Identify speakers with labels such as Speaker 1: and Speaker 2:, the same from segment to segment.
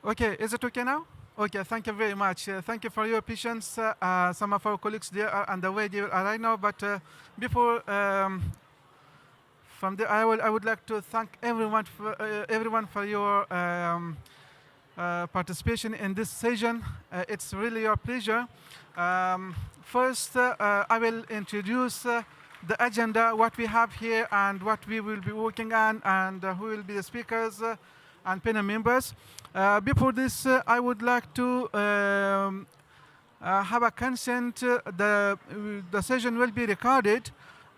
Speaker 1: Okay, is it okay now? Okay, thank you very much. Thank you for your patience. Some of our colleagues there are on the way there right now, but before from there, I would like to thank everyone for your participation in this session. It's really your pleasure. First, I will introduce the agenda, what we have here, and what we will be working on, and who will be the speakers and panel members. Before this, I would like to have a consent. The session will be recorded,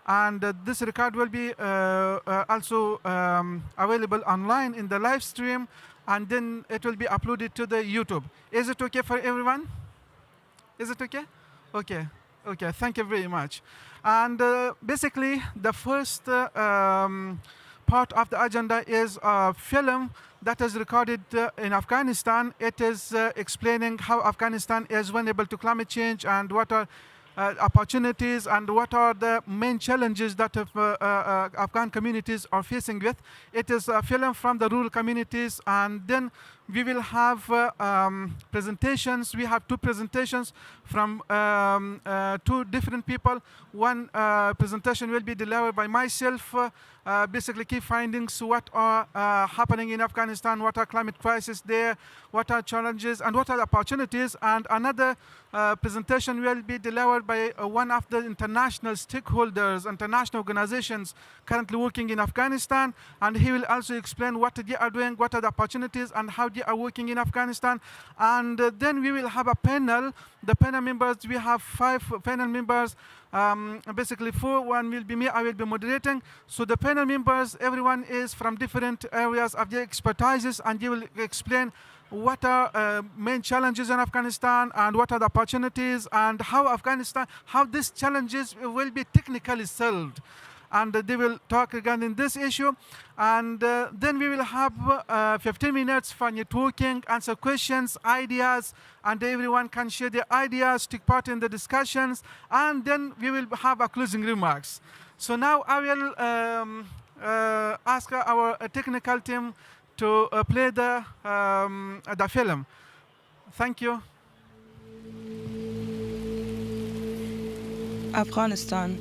Speaker 1: and this record will be also available online in the live stream, and then it will be uploaded to the YouTube. Is it okay for everyone? Is it okay? Okay. Okay. Thank you very much. And basically, the first part of the agenda is a film that is recorded in Afghanistan. It is explaining how Afghanistan is vulnerable to climate change and what are opportunities and what are the main challenges that Afghan communities are facing with. It is a film from the rural communities, and then we will have presentations. We have two presentations from two different people. One presentation will be delivered by myself, basically key findings, what are happening in Afghanistan, what are climate crisis there, what are challenges, and what are the opportunities. And another presentation will be delivered by one of the international stakeholders, international organizations currently working in Afghanistan, and he will also explain what they are doing, what are the opportunities, and how they are working in Afghanistan. And then we will have a panel. The panel members, we have 5 panel members. Basically 4, one will be me, I will be moderating. So the panel members, everyone is from different areas of their expertises, and they will explain what are main challenges in Afghanistan and what are the opportunities, and how these challenges will be technically solved. And they will talk regarding this issue. And then we will have 15 minutes for networking, answer questions, ideas, and everyone can share their ideas, take part in the discussions, and then we will have a closing remarks. So now I will ask our technical team to play the film. Thank you.
Speaker 2: Afghanistan.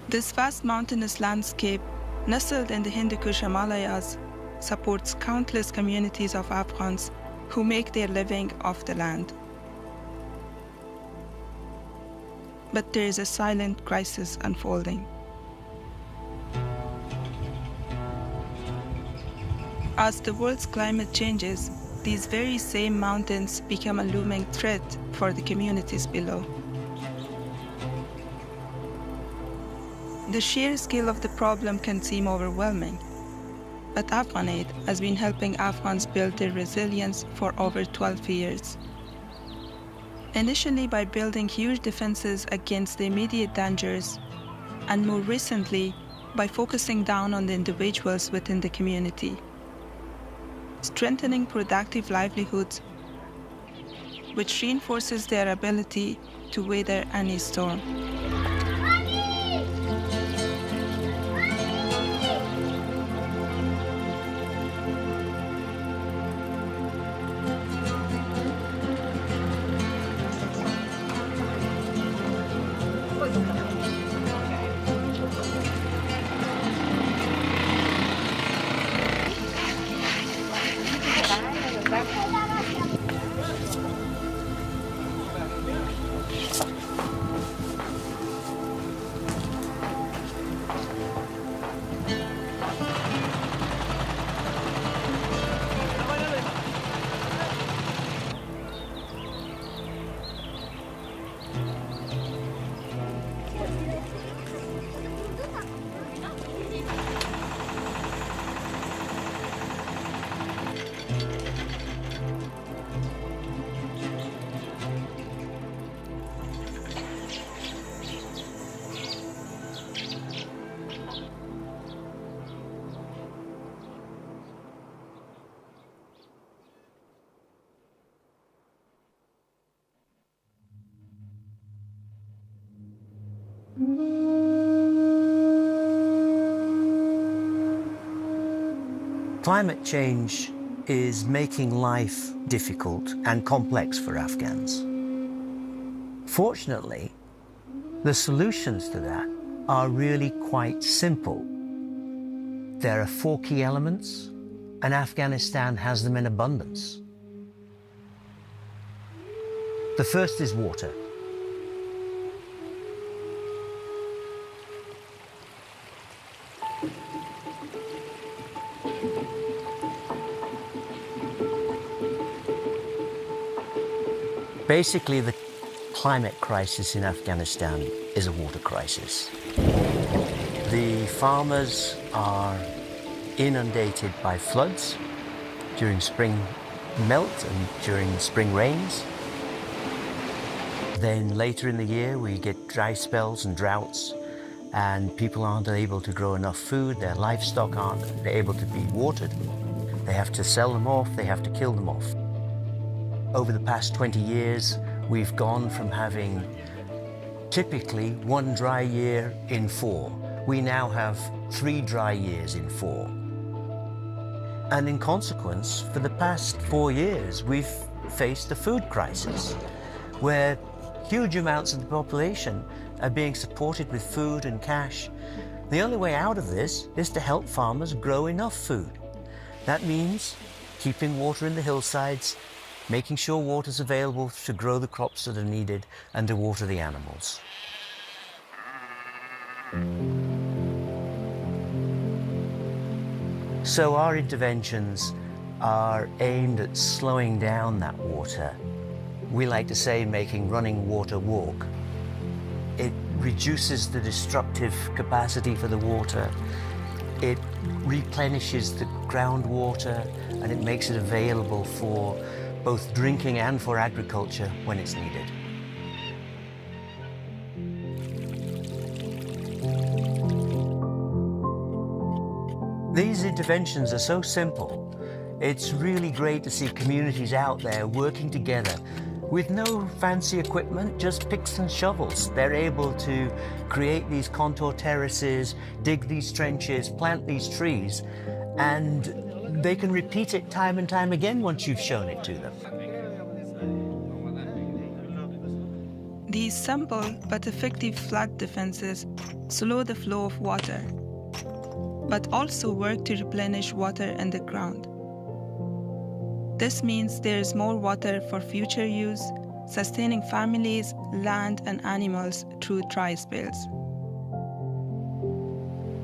Speaker 2: This vast mountainous landscape, nestled in the Hindu Kush Himalayas, supports countless communities of Afghans who make their living off the land. But there is a silent crisis unfolding. As the world's climate changes, these very same mountains become a looming threat for the communities below. The sheer scale of the problem can seem overwhelming, but AfghanAid has been helping Afghans build their resilience for over 12 years. Initially by building huge defenses against the immediate dangers, and more recently by focusing down on the individuals within the community, strengthening productive livelihoods, which reinforces their ability to weather any storm.
Speaker 3: Climate change is making life difficult and complex for Afghans. Fortunately, the solutions to that are really quite simple. There are 4 key elements, and Afghanistan has them in abundance. The first is water. Basically, the climate crisis in Afghanistan is a water crisis. The farmers are inundated by floods during spring melt and during spring rains. Then later in the year we get dry spells and droughts, and people aren't able to grow enough food, their livestock aren't able to be watered. They have to sell them off, they have to kill them off. Over the past 20 years, we've gone from having typically 1 dry year in 4. We now have 3 dry years in 4. And in consequence, for the past 4 years, we've faced a food crisis where huge amounts of the population are being supported with food and cash. The only way out of this is to help farmers grow enough food. That means keeping water in the hillsides, making sure water's available to grow the crops that are needed and to water the animals. So our interventions are aimed at slowing down that water. We like to say making running water walk. It reduces the destructive capacity for the water. It replenishes the groundwater, and it makes it available for both drinking and for agriculture when it's needed. These interventions are so simple. It's really great to see communities out there working together with no fancy equipment, just picks and shovels. They're able to create these contour terraces, dig these trenches, plant these trees, and they can repeat it time and time again once you've shown it to them.
Speaker 2: These simple but effective flood defenses slow the flow of water, but also work to replenish water in the ground. This means there is more water for future use, sustaining families, land, and animals through dry spells.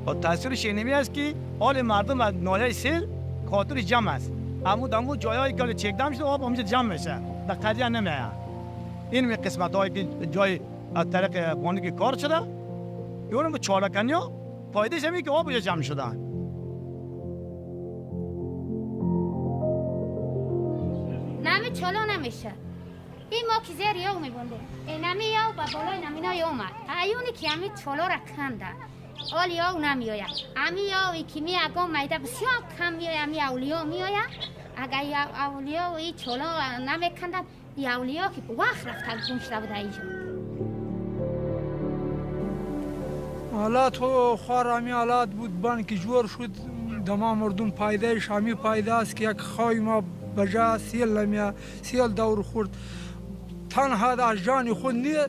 Speaker 4: با تاثیرش اینمی است که حال مردم از ناحیه سیل خاطر جمع است. دمو جایایی که چک دم شده آب همینجا جمع میشه. در قضیه نمیاد. این می قسمت‌هایی که جای از طریق بانکی کار شده، یورم به چالکنیا فایدهش همین که آب اینجا جمع شدن.
Speaker 5: نمی چلو نمیشه. این ما که زیر یو میبونده. نمی یو با بالای نمینا یو اومد. ایونی که همی چلو را کنده. آل یو نمیاید. امی یو که می اگه میده بسیار کم میاید. امی اولیو میاید. اگر اولیو ای چلو نمی کنده، ای اولیو که وقت رفت گم شده بوده اینجا.
Speaker 6: حالات خوارامی حالات بود بان که جور شد دما مردم پایدهش همی پایده است که یک خواهی ما بجا سیل لمیا سیل دور خورد تنها در جانی خود نیه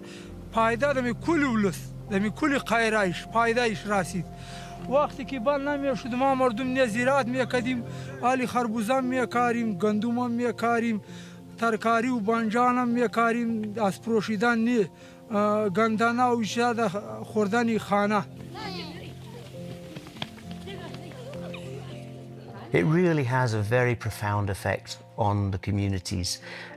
Speaker 6: پایده دمی کلی ولس دمی کلی قیرایش پایدهش رسید وقتی که بان نمی شد ما مردم نیه زیرات می کدیم آلی خربوزم می کاریم گندم می کاریم ترکاری و بانجانم می کاریم از پروشیدن نیه گندانه و شاید خوردنی خانه.
Speaker 3: It really has a very profound effect on the communities,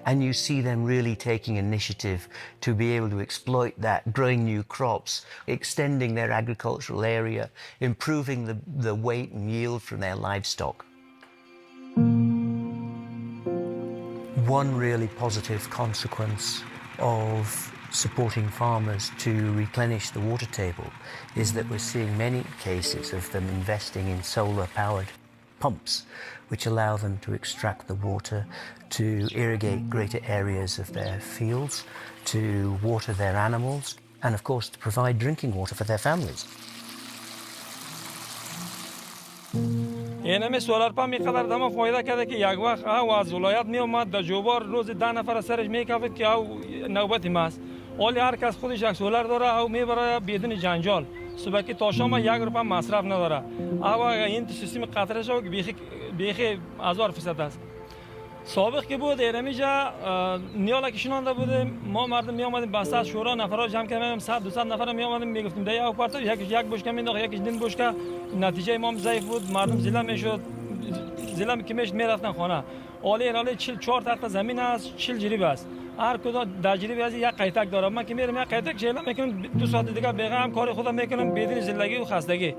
Speaker 3: and you see them really taking initiative to be able to exploit that, growing new crops, extending their agricultural area, improving the weight and yield from their livestock. One really positive consequence of supporting farmers to replenish the water table is that we're seeing many cases of them investing in solar-powered pumps, which allow them to extract the water, to irrigate greater areas of their fields, to water their animals, and of course to provide drinking water for their families.
Speaker 7: اینمی سولار پمپ میقدر دما فایده کرده که یک وقت او از ولایت می اومد در جوبار روز 10 نفر سرش میکفید که او نوبت ماست. ولی هر کس خودش یک سولار داره او میبره بدون جنجال. صبح که تا شام 1 روپیه مصرف نداره. او این سیستم قطره شو که بیخی 1000% است. سابق که بود اینمیجا نیالا که شنونده بودیم ما مردم می آمدیم بسته از شورا نفرا جمع کردیم 100 200 نفر می آمدیم میگفتیم ده او پارت یک بشکه مینداخت یکیش دین بشکه نتیجه ما ضعیف بود مردم زیلا میشد زیلا که میشد میرفتن خانه حالی 44 تخت زمین است 40 جریب است هر کدوم در جریب از یک قیتک داره من که میرم یک قیتک چهلا میکنم 2 ساعت دیگه بقیه کار خودم میکنم بدون زندگی و خستگی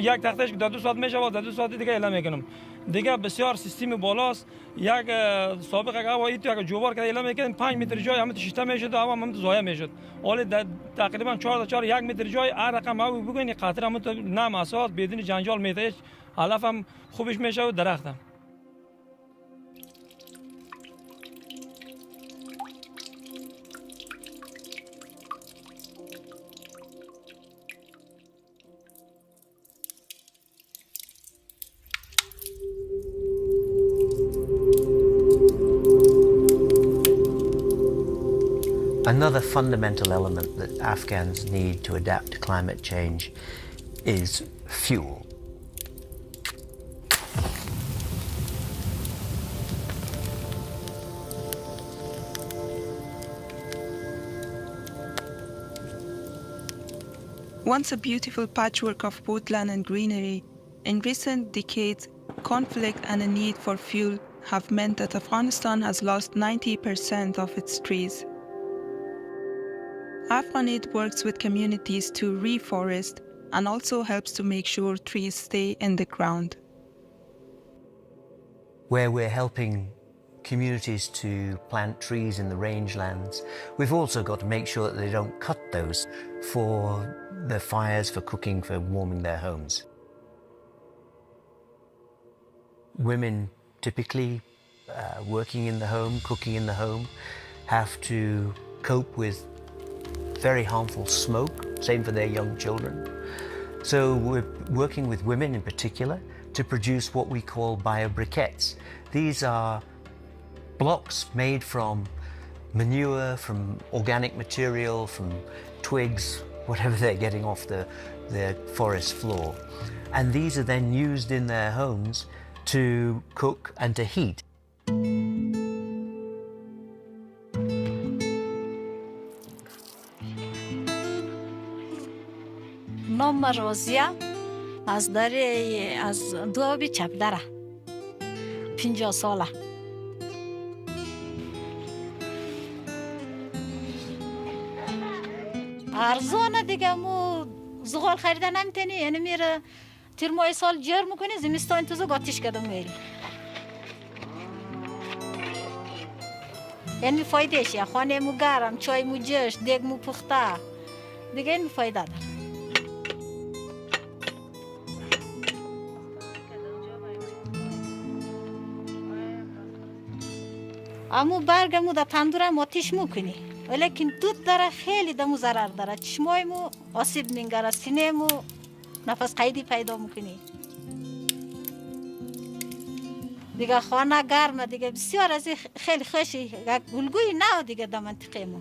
Speaker 7: یک تختش در 2 ساعت میشه و در 2 ساعت دیگه اعلام میکنم دیگه بسیار سیستم بالاست یک سابق اگه هوا ایت یک جوبار که اعلام میکنیم 5 متر جای همه شیشته میشد هوا همه ضایع میشد حالا تقریبا 4 تا 4 1 متر جای هر رقم هوا بگوین خاطر همه تو نام اساس بدون جنجال میته علف هم خوبش میشه و درخت هم.
Speaker 3: Another fundamental element that Afghans need to adapt to climate change is fuel.
Speaker 2: Once a beautiful patchwork of woodland and greenery, in recent decades, conflict and a need for fuel have meant that Afghanistan has lost 90% of its trees. AfghanAid works with communities to reforest and also helps to make sure trees stay in the ground.
Speaker 3: Where we're helping communities to plant trees in the rangelands, we've also got to make sure that they don't cut those for the fires, for cooking, for warming their homes. Women typically working in the home, cooking in the home, have to cope with very harmful smoke, same for their young children. So we're working with women in particular to produce what we call biobriquettes. These are blocks made from manure, from organic material, from twigs, whatever they're getting off the forest floor. And these are then used in their homes to cook and to heat.
Speaker 8: نام روزیه از دوابی چپدره 50 ساله ارزانه دیگه مو زغال خریدن نمیتونی یعنی میره ترمای سال جر میکنی زمستان تو آتیش کدم میری یعنی فایدهش یا خانه مو گرم چای مو جش دیگ مو پخته دیگه این فایده داره امو برگمو در تندورم آتیش میکنی ولیکن دود داره خیلی دمو ضرر داره چشمای مو آسیب میگیره سینه مو نفس قیدی پیدا میکنی دیگه خانه گرمه دیگه بسیار از خیلی خوشی گلگوی نه دیگه در منطقه مو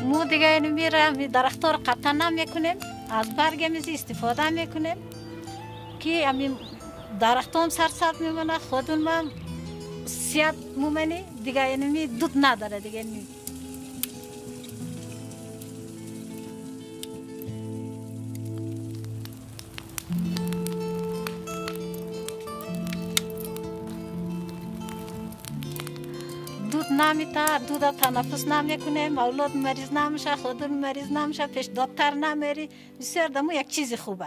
Speaker 8: مو دیگه اینو میره درخت‌ها رو قطع نمیکنیم از برگ میزی استفاده میکنیم که همین درخت‌ها هم سرسبز میمونه خودمون هم صحت میمونی دیگه اینو دود نداره دیگه دود نمیته دود تنفس نمیکنیم اولاد مریض نمیشه خودمون مریض نمیشه پیش دکتر نمیری بسیار دمو یک چیز خوبه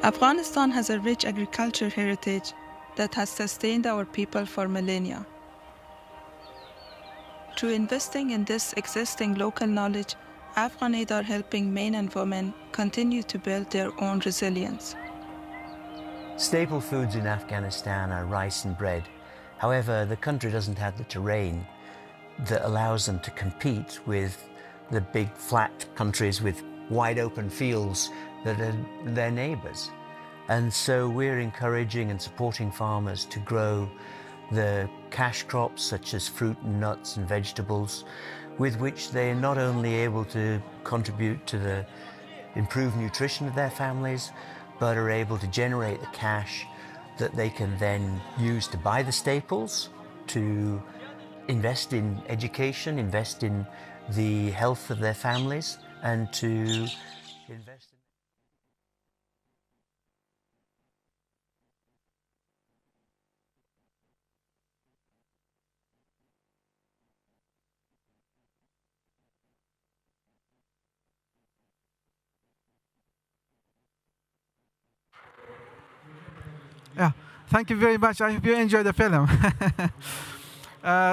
Speaker 2: Afghanistan has a rich agriculture heritage that has sustained our people for millennia. Through investing in this existing local knowledge, Afghan Aid are helping men and women continue to build their own resilience.
Speaker 3: Staple foods in Afghanistan are rice and bread. However, the country doesn't have the terrain that allows them to compete with the big flat countries with wide open fields that are their neighbours. And so we're encouraging and supporting farmers to grow the cash crops such as fruit and nuts and vegetables, with which they are not only able to contribute to the improved nutrition of their families, but are able to generate the cash that they can then use to buy the staples, to invest in education, invest in the health of their families, and to invest in...
Speaker 1: Yeah, thank you very much. I hope you enjoyed the film.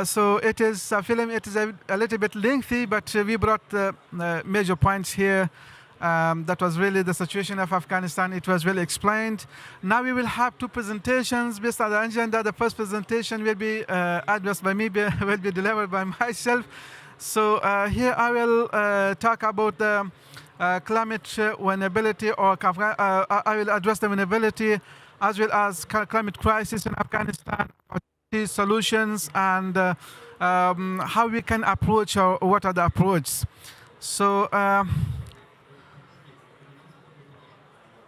Speaker 1: So it is a film, it is a little bit lengthy, but we brought the major points here. That was really the situation of Afghanistan. It was well explained. Now we will have two presentations based on the agenda. The first presentation will be addressed by me, will be delivered by myself. So here I will talk about the climate vulnerability, or I will address the vulnerability as well as climate crisis in Afghanistan, solutions, and how we can approach, or what are the approaches. So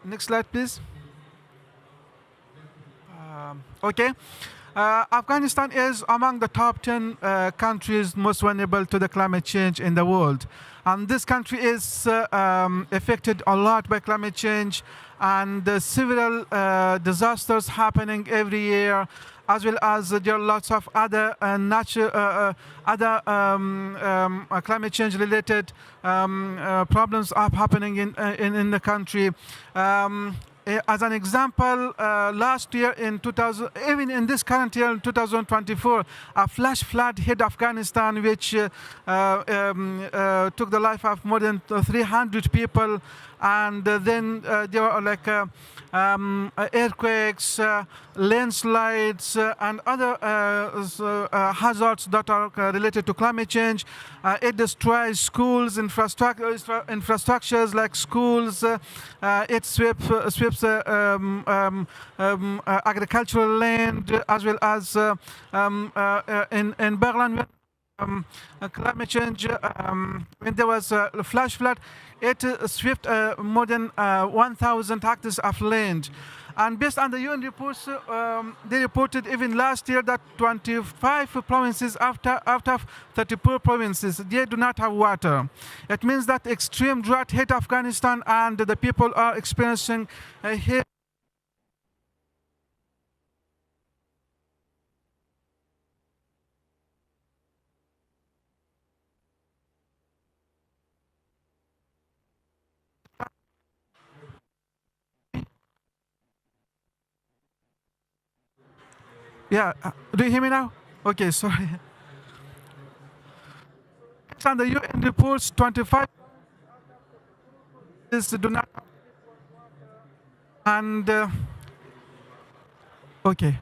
Speaker 1: next slide, please. Okay. Afghanistan is among the top 10 countries most vulnerable to the climate change in the world. And this country is affected a lot by climate change, and several disasters happening every year, as well as there are lots of other climate change related problems are happening in the country. As an example, last year in 2000, even in this current year in 2024, a flash flood hit Afghanistan, which took the life of more than 300 people. And then there were like earthquakes, landslides, and other hazards that are related to climate change. It destroys schools, infrastructures like schools. It sweeps agricultural land, as well as in Berlin. Climate change, when there was a flash flood, it swept more than 1,000 hectares of land. And based on the UN reports, they reported even last year that 25 provinces out of 34 provinces, they do not have water. It means that extreme drought hit Afghanistan, and the people are experiencing here. Yeah, do you hear me now? Okay, sorry. It's on the UN reports, 25 do not, and okay.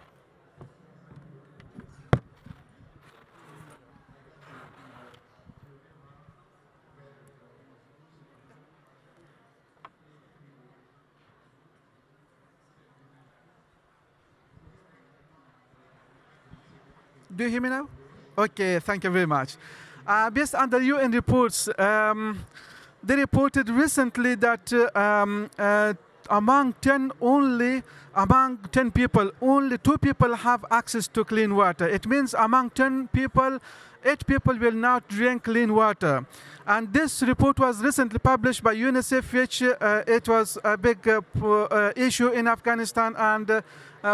Speaker 1: Do you hear me now? Okay, thank you very much. Based on the UN reports, they reported recently that among 10 people, only 2 people have access to clean water. It means among 10 people, 8 people will not drink clean water. And this report was recently published by UNICEF, which it was a big issue in Afghanistan, and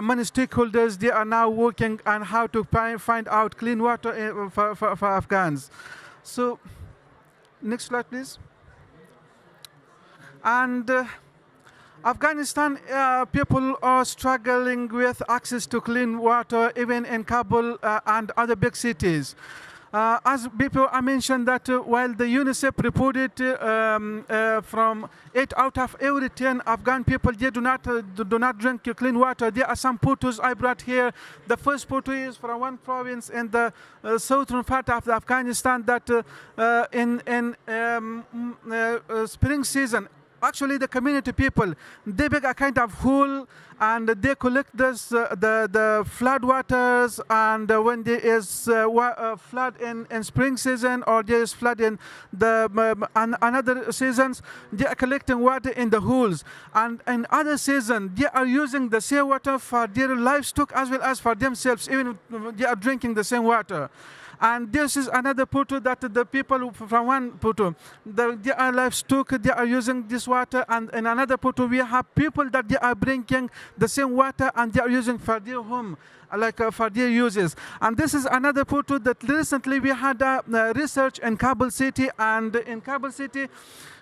Speaker 1: many stakeholders, they are now working on how to find out clean water for Afghans. So, next slide, please. And Afghanistan people are struggling with access to clean water even in Kabul and other big cities. As before, I mentioned that while the UNICEF reported from 8 out of every 10 Afghan people, they do not drink clean water. There are some photos I brought here. The first photo is from one province in the southern part of Afghanistan that in spring season, actually the community people, they make a kind of hole and they collect this, the flood waters, and when there is flood in spring season or there is flood in the another seasons, they are collecting water in the holes, and in other season they are using the same water for their livestock as well as for themselves, even if they are drinking the same water. And this is another photo that the people from one photo, they are livestock, they are using this water, and in another photo we have people that they are drinking the same water and they are using for their home, like for their uses. And this is another photo that recently we had research in Kabul city, and in Kabul city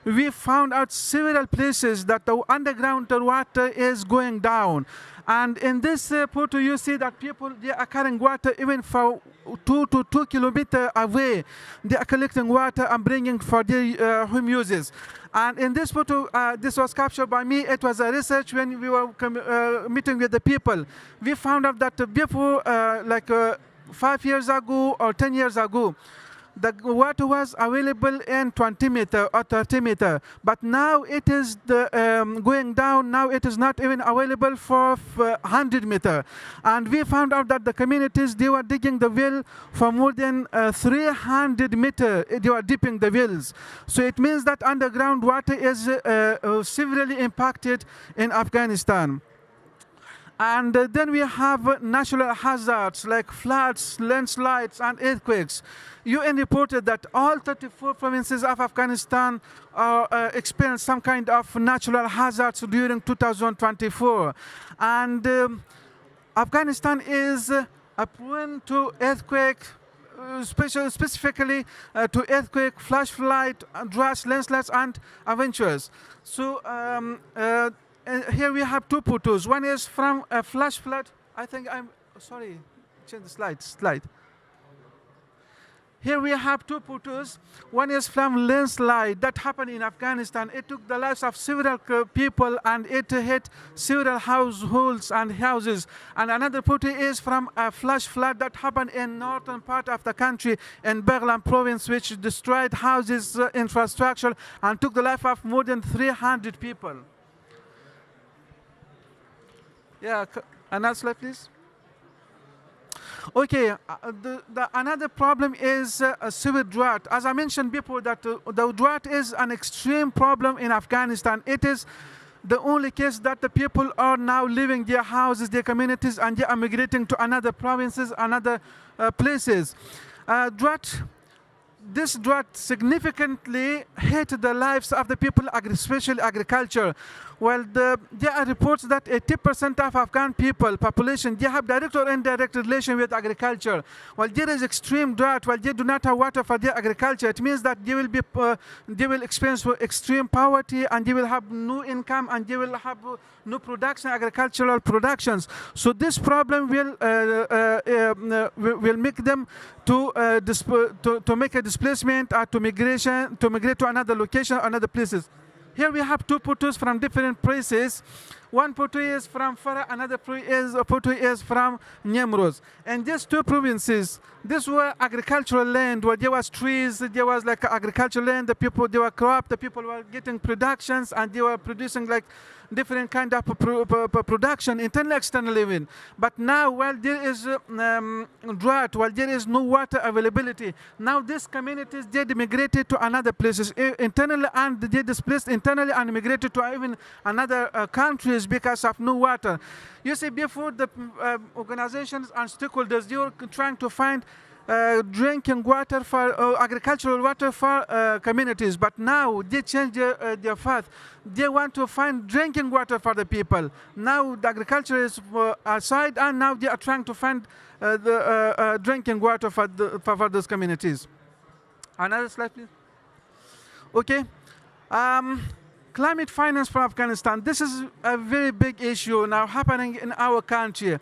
Speaker 1: we found out several places that the underground water is going down. And in this photo you see that people, they are carrying water even for 2 to 2 kilometers away. They are collecting water and bringing for their home uses. And in this photo, this was captured by me. It was a research when we were meeting with the people. We found out that before, 5 years ago or 10 years ago, the water was available in 20 meter or 30 meter, but now it is going down. Now it is not even available for 100 meter. And we found out that the communities, they were digging the well for more than 300 meter. They were dipping the wells. So it means that underground water is severely impacted in Afghanistan. And then we have natural hazards like floods, landslides, and earthquakes. UN reported that all 34 provinces of Afghanistan experienced some kind of natural hazards during 2024. And Afghanistan is prone to earthquake, specifically to earthquake, flash flood, droughts, landslides, and adventures. So here we have two photos. One is from a flash flood. I think sorry, change the slide. Here we have two photos. One is from landslide that happened in Afghanistan. It took the lives of several people and it hit several households and houses. And another photo is from a flash flood that happened in northern part of the country in Baghlan province, which destroyed houses, infrastructure, and took the life of more than 300 people. Yeah, another slide, please. Okay, another problem is a severe drought. As I mentioned before, that the drought is an extreme problem in Afghanistan. It is the only case that the people are now leaving their houses, their communities, and they are migrating to another provinces, another places. This drought significantly hit the lives of the people, especially agriculture. Well, there are reports that 80% of Afghan people, population, they have direct or indirect relation with agriculture. While there is extreme drought, while they do not have water for their agriculture, it means that they will experience extreme poverty, and they will have no income, and they will have no production, agricultural productions. So this problem will make them to make a displacement or to migrate to another location, another places. Here we have two photos from different places. One photo is from Farah, another photo is from Nemroz. And these two provinces, these were agricultural land where there was trees, there was like agricultural land, the people, they were crop, the people were getting productions, and they were producing like different kind of production, internal, external even. But now, while there is drought, while there is no water availability, now these communities, they migrated to another places internally, and they displaced internally and migrated to even another countries because of no water. You see, before the organizations and stakeholders, they were trying to find drinking water for agricultural water for communities, but now they changed their path. They want to find drinking water for the people. Now the agriculture is aside, and now they are trying to find the drinking water for those communities. Another slide, please. Okay. climate finance for Afghanistan. This is a very big issue now happening in our country.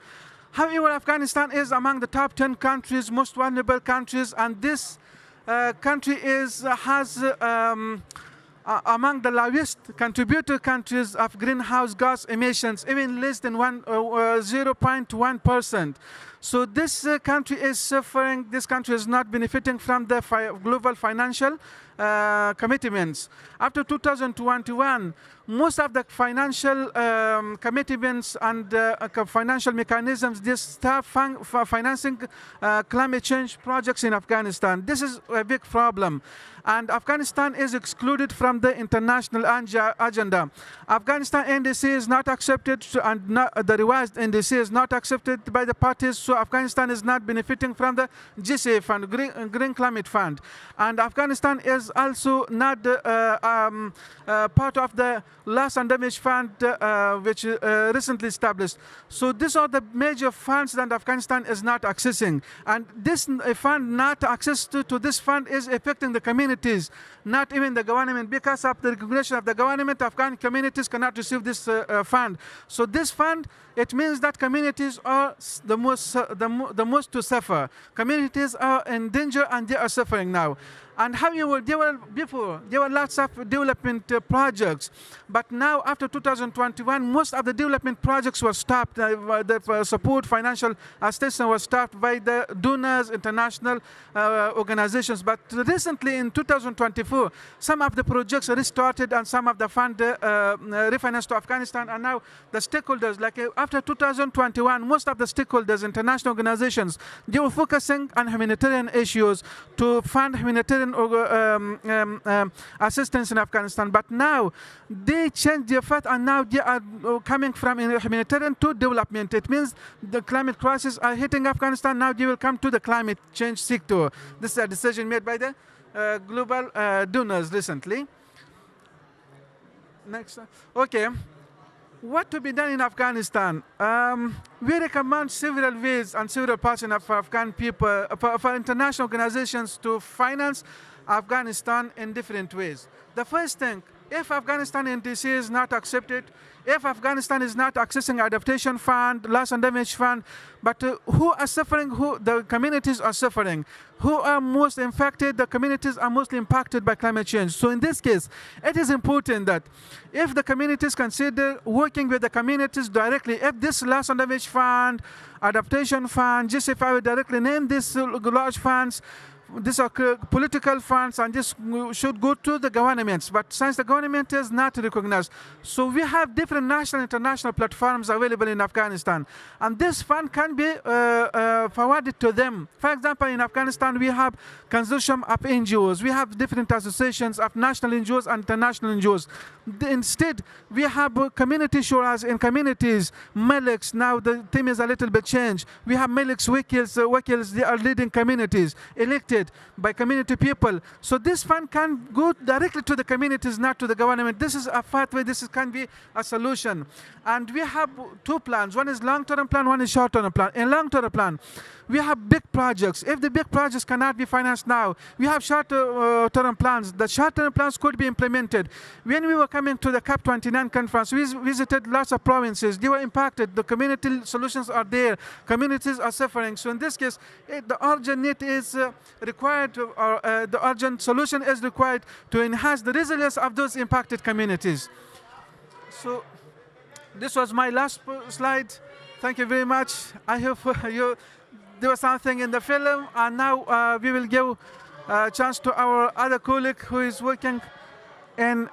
Speaker 1: However, Afghanistan is among the top 10 countries, most vulnerable countries, and this country has among the lowest contributor countries of greenhouse gas emissions, even less than 0.1%. So this country is suffering, this country is not benefiting from the global financial commitments. After 2021, most of the financial commitments and financial mechanisms, they start financing climate change projects in Afghanistan. This is a big problem. And Afghanistan is excluded from the international agenda. Afghanistan NDC is not accepted, and the revised NDC is not accepted by the parties, so Afghanistan is not benefiting from the GCA fund, Green Climate Fund. And Afghanistan is also not part of the loss and damage fund, which recently established. So these are the major funds that Afghanistan is not accessing. And this fund, not access to this fund, is affecting the communities, not even the government. Because of the regulation of the government, Afghan communities cannot receive this fund. So this fund, it means that communities are the most to suffer. Communities are in danger and they are suffering now. And however, there were lots of development projects, but now after 2021, most of the development projects were stopped. The support, financial assistance was stopped by the donors, international organizations. But recently, in 2024, some of the projects restarted and some of the fund refinanced to Afghanistan. And now the stakeholders, like after 2021, most of the stakeholders, international organizations, they were focusing on humanitarian issues to fund humanitarian assistance in Afghanistan. But now they changed their path and now they are coming from humanitarian to development. It means the climate crisis are hitting Afghanistan. Now they will come to the climate change sector. This is a decision made by the global donors recently. Next. Okay. What to be done in Afghanistan? We recommend several ways and several paths for Afghan people, for international organizations to finance Afghanistan in different ways. The first thing, if Afghanistan NDC is not accepted, if Afghanistan is not accessing adaptation fund, loss and damage fund, but who are suffering? Who the communities are suffering? Who are most infected? The communities are mostly impacted by climate change. So in this case, it is important that if the communities consider working with the communities directly, if this loss and damage fund, adaptation fund, just if I would directly name these large funds, these are political funds and this should go to the governments. But since the government is not recognized, so we have different national and international platforms available in Afghanistan. And this fund can be forwarded to them. For example, in Afghanistan, we have consortium of NGOs. We have different associations of national NGOs and international NGOs. Instead, we have community shuras in communities, Maliks. Now the theme is a little bit changed. We have Maliks, wakils, they are leading communities, elected by community people. So this fund can go directly to the communities, not to the government. This is a pathway, can be a solution. And we have two plans. One is long-term plan, one is short-term plan. In long-term plan, we have big projects. If the big projects cannot be financed now, we have short-term plans. The short-term plans could be implemented. When we were coming to the COP29 conference, we visited lots of provinces. They were impacted. The community solutions are there. Communities are suffering. So in this case, the urgent need is required, or the urgent solution is required to enhance the resilience of those impacted communities. So this was my last slide. Thank you very much. I hope there was something in the film, and now we will give a chance to our other colleague who is working in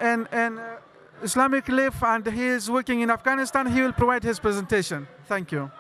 Speaker 1: Islamic Relief, and he is working in Afghanistan. He will provide his presentation. Thank you.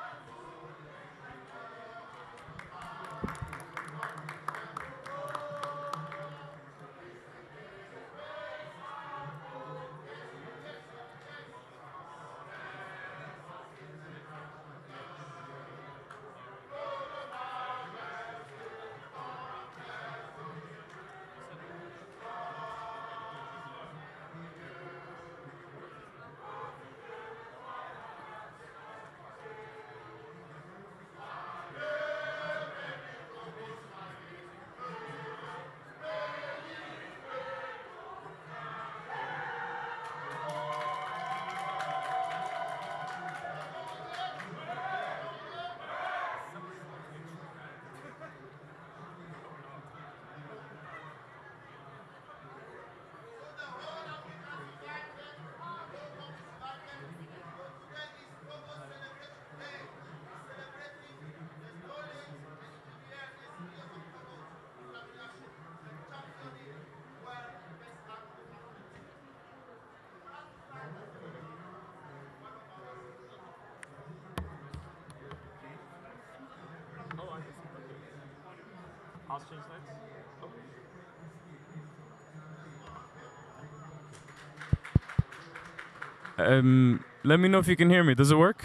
Speaker 9: Let me know if you can hear me. Does it work?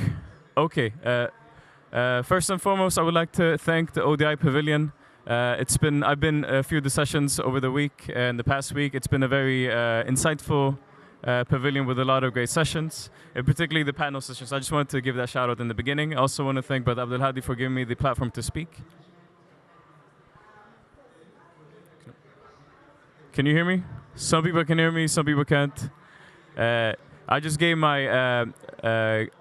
Speaker 9: Okay. First and foremost, I would like to thank the ODI Pavilion. I've been a few of the sessions over the week and the past week. It's been a very insightful pavilion with a lot of great sessions, and particularly the panel sessions. I just wanted to give that shout out in the beginning. I also want to thank Brother Abdul Hadi for giving me the platform to speak. Can you hear me? Some people can hear me, some people can't. I just gave my,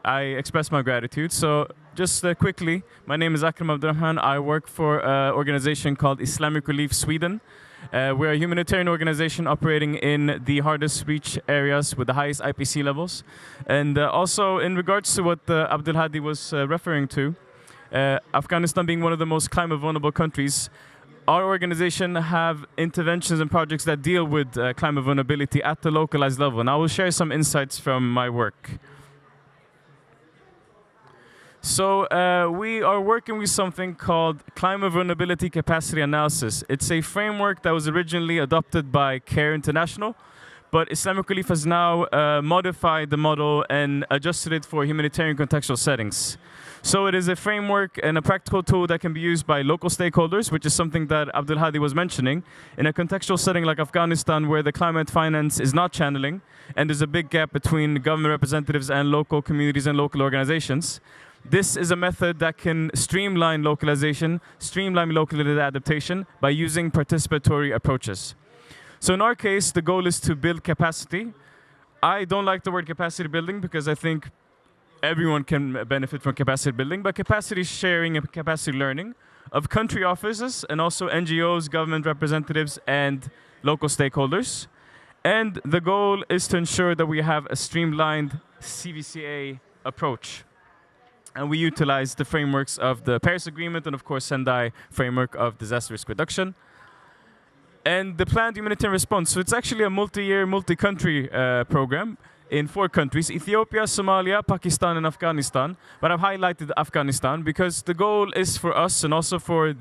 Speaker 9: I expressed my gratitude. So just quickly, my name is Akram Abdurrahman. I work for an organization called Islamic Relief Sweden. We're a humanitarian organization operating in the hardest reach areas with the highest IPC levels. And also in regards to what Abdul Hadi was referring to, Afghanistan being one of the most climate vulnerable countries, our organization have interventions and projects that deal with climate vulnerability at the localized level. And I will share some insights from my work. So we are working with something called Climate Vulnerability Capacity Analysis. It's a framework that was originally adopted by CARE International, but Islamic Relief has now modified the model and adjusted it for humanitarian contextual settings. So it is a framework and a practical tool that can be used by local stakeholders, which is something that Abdul Hadi was mentioning, in a contextual setting like Afghanistan, where the climate finance is not channeling, and there's a big gap between government representatives and local communities and local organizations. This is a method that can streamline localization, streamline local adaptation by using participatory approaches. So in our case, the goal is to build capacity. I don't like the word capacity building because I think everyone can benefit from capacity building, but capacity sharing and capacity learning of country offices and also NGOs, government representatives, and local stakeholders. And the goal is to ensure that we have a streamlined CVCA approach. And we utilize the frameworks of the Paris Agreement and, of course, Sendai framework of disaster risk reduction. And the planned humanitarian response. So it's actually a multi-year, multi-country program in 4 countries: Ethiopia, Somalia, Pakistan, and Afghanistan. But I've highlighted Afghanistan because the goal is for us, and also for in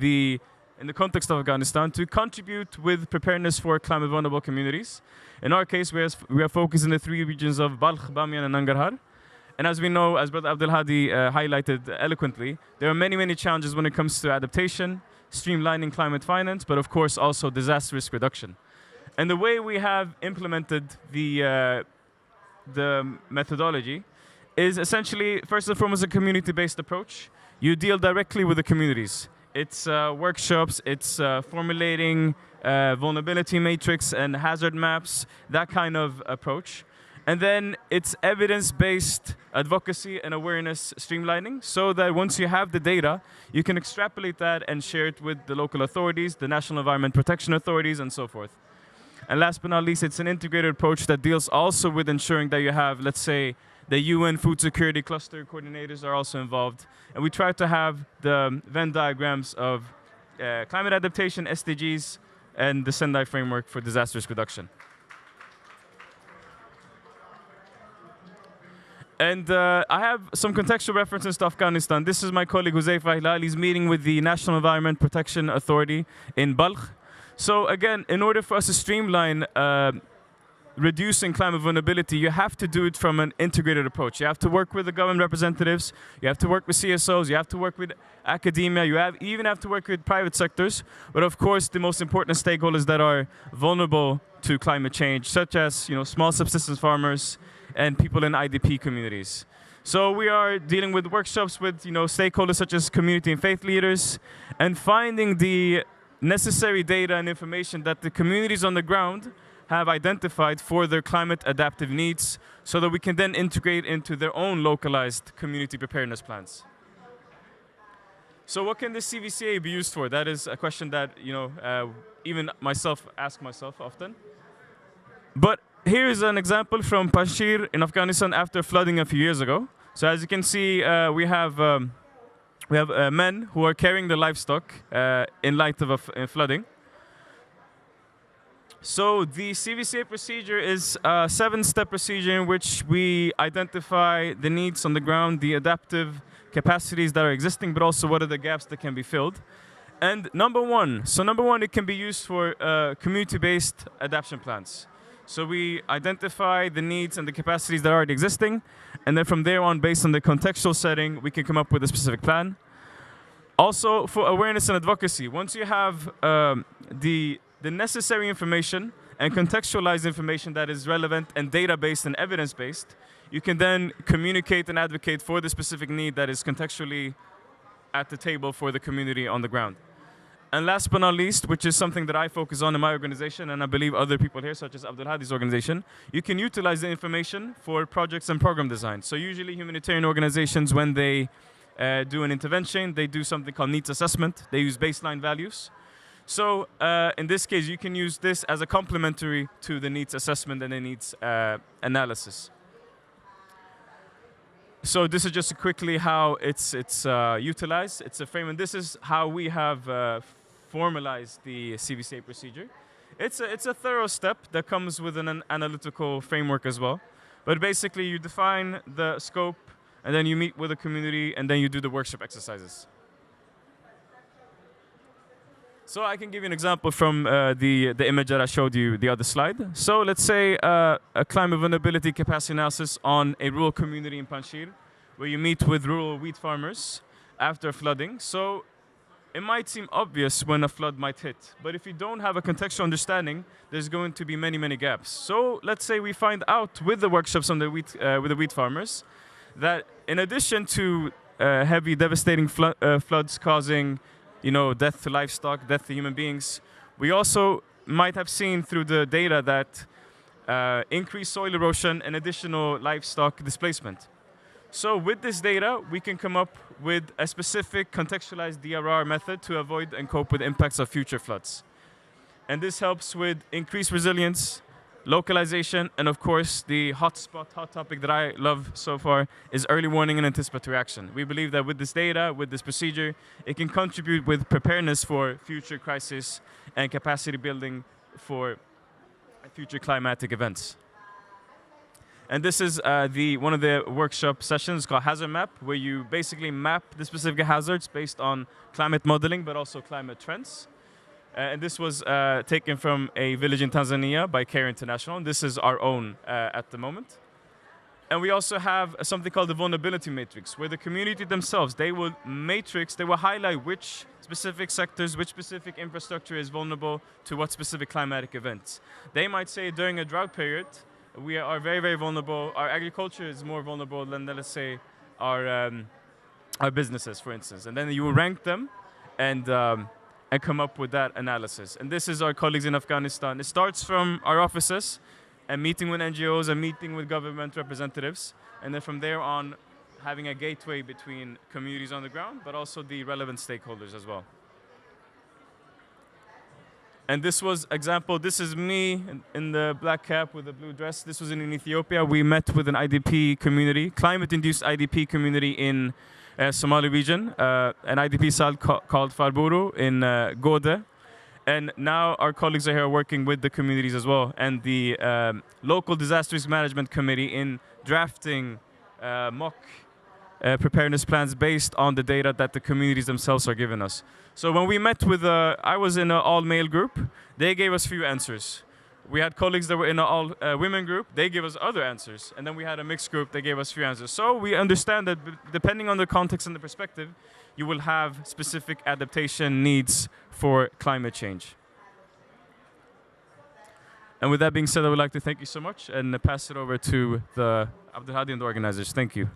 Speaker 9: the context of Afghanistan, to contribute with preparedness for climate vulnerable communities. In our case, we are focused in the 3 regions of Balkh, Bamiyan, and Nangarhar. And as we know, as Brother Abdul Hadi highlighted eloquently, there are many, many challenges when it comes to adaptation, streamlining climate finance, but of course also disaster risk reduction. And the way we have implemented the methodology is essentially, first and foremost, a community-based approach. You deal directly with the communities. It's workshops, it's formulating vulnerability matrix and hazard maps, that kind of approach. And then it's evidence-based advocacy and awareness streamlining, so that once you have the data, you can extrapolate that and share it with the local authorities, the National Environment Protection Authorities, and so forth. And last but not least, it's an integrated approach that deals also with ensuring that you have, let's say, the UN Food Security Cluster coordinators are also involved. And we try to have the Venn diagrams of climate adaptation, SDGs, and the Sendai framework for disaster risk reduction. And I have some contextual references to Afghanistan. This is my colleague Huzaifa Hilali's meeting with the National Environment Protection Authority in Balkh. So again, in order for us to streamline reducing climate vulnerability, you have to do it from an integrated approach. You have to work with the government representatives, you have to work with CSOs, you have to work with academia, you even have to work with private sectors, but of course the most important stakeholders that are vulnerable to climate change, such as small subsistence farmers and people in IDP communities. So we are dealing with workshops with stakeholders such as community and faith leaders, and finding the necessary data and information that the communities on the ground have identified for their climate adaptive needs, so that we can then integrate into their own localized community preparedness plans. So what can this CVCA be used for? That is a question that even myself ask myself often. But here is an example from Panjshir in Afghanistan after flooding a few years ago. So as you can see, we have men who are carrying the livestock in light of flooding. So the CVCA procedure is a 7-step procedure in which we identify the needs on the ground, the adaptive capacities that are existing, but also what are the gaps that can be filled. And number one, it can be used for community-based adaptation plans. So we identify the needs and the capacities that are already existing, and then from there on, based on the contextual setting, we can come up with a specific plan. Also, for awareness and advocacy, once you have the necessary information and contextualized information that is relevant and data-based and evidence-based, you can then communicate and advocate for the specific need that is contextually at the table for the community on the ground. And last but not least, which is something that I focus on in my organization, and I believe other people here, such as Abdul Hadi's organization, you can utilize the information for projects and program design. So usually humanitarian organizations, when they do an intervention, they do something called needs assessment. They use baseline values. So in this case, you can use this as a complementary to the needs assessment and the needs analysis. So this is just quickly how it's utilized. It's a frame, and this is how we have formalized the CVCA procedure. It's a thorough step that comes with an analytical framework as well. But basically, you define the scope, and then you meet with the community, and then you do the workshop exercises. So I can give you an example from the image that I showed you the other slide. So let's say a climate vulnerability capacity analysis on a rural community in Panjshir, where you meet with rural wheat farmers after flooding. So it might seem obvious when a flood might hit, but if you don't have a contextual understanding, there's going to be many, many gaps. So let's say we find out with the workshops on the with the wheat farmers that in addition to heavy, devastating floods causing death to livestock, death to human beings, we also might have seen through the data that increased soil erosion and additional livestock displacement. So with this data, we can come up with a specific contextualized DRR method to avoid and cope with impacts of future floods. And this helps with increased resilience, localization, and of course, the hot topic that I love so far is early warning and anticipatory action. We believe that with this data, with this procedure, it can contribute with preparedness for future crisis and capacity building for future climatic events. And this is one of the workshop sessions called Hazard Map, where you basically map the specific hazards based on climate modeling, but also climate trends. And this was taken from a village in Tanzania by CARE International. And this is our own at the moment. And we also have something called the vulnerability matrix, where the community themselves, they will highlight which specific sectors, which specific infrastructure is vulnerable to what specific climatic events. They might say during a drought period, we are very, very vulnerable. Our agriculture is more vulnerable than, let's say, our businesses, for instance. And then you will rank them and come up with that analysis. And this is our colleagues in Afghanistan. It starts from our offices and meeting with NGOs and meeting with government representatives. And then from there on, having a gateway between communities on the ground, but also the relevant stakeholders as well. And this was example, this is me in the black cap with the blue dress. This was in Ethiopia. We met with an IDP community, climate-induced IDP community in Somali region, an IDP cell called Farburu in Gode. And now our colleagues are here working with the communities as well, and the local disaster risk management committee in drafting mock preparedness plans based on the data that the communities themselves are giving us. So when we met with, I was in an all-male group, they gave us few answers. We had colleagues that were in an all-women group, they gave us other answers. And then we had a mixed group, they gave us few answers. So we understand that depending on the context and the perspective, you will have specific adaptation needs for climate change. And with that being said, I would like to thank you so much and pass it over to the Abdul Hadi and the organizers. Thank you.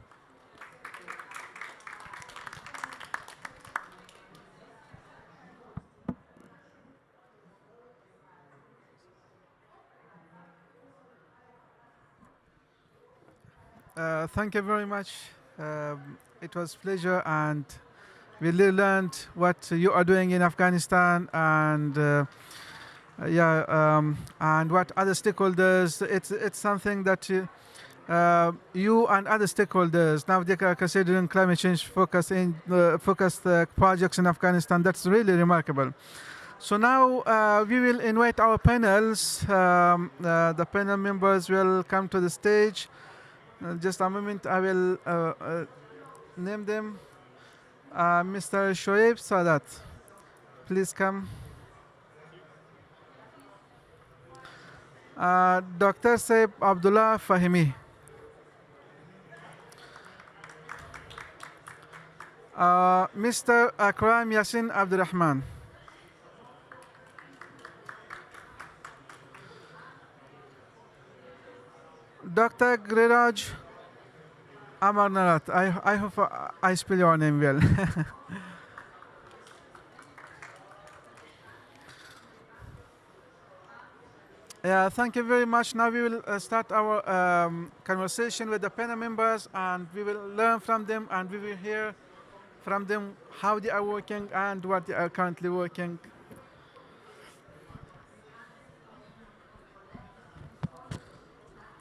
Speaker 1: Thank you very much. It was a pleasure, and we really learned what you are doing in Afghanistan, and and what other stakeholders. It's something that you and other stakeholders now they are considering climate change focused projects in Afghanistan. That's really remarkable. So now we will invite our panels. The panel members will come to the stage. Just a moment, I will name them. Mr. Shoaib Sadat, please come. Dr. Saib Abdullah Fahimi. Mr. Akram Yasin Abdurrahman. Dr. Giriraj Amarnath. I hope I spell your name well. Yeah, thank you very much. Now we will start our conversation with the panel members, and we will learn from them, and we will hear from them how they are working and what they are currently working.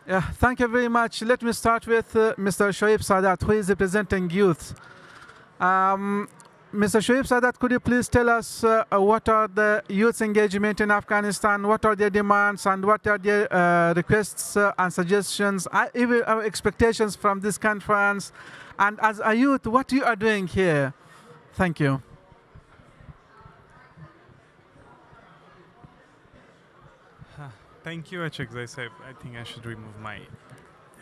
Speaker 1: Yeah, thank you very much. Let me start with Mr. Shoaib Sadat, who is representing youth. Mr. Shoaib Sadat, could you please tell us what are the youth's engagement in Afghanistan, what are their demands, and what are their requests and suggestions, even our expectations from this conference, and as a youth, what you are doing here? Thank you.
Speaker 10: Thank you, Achakzai. I think I should remove my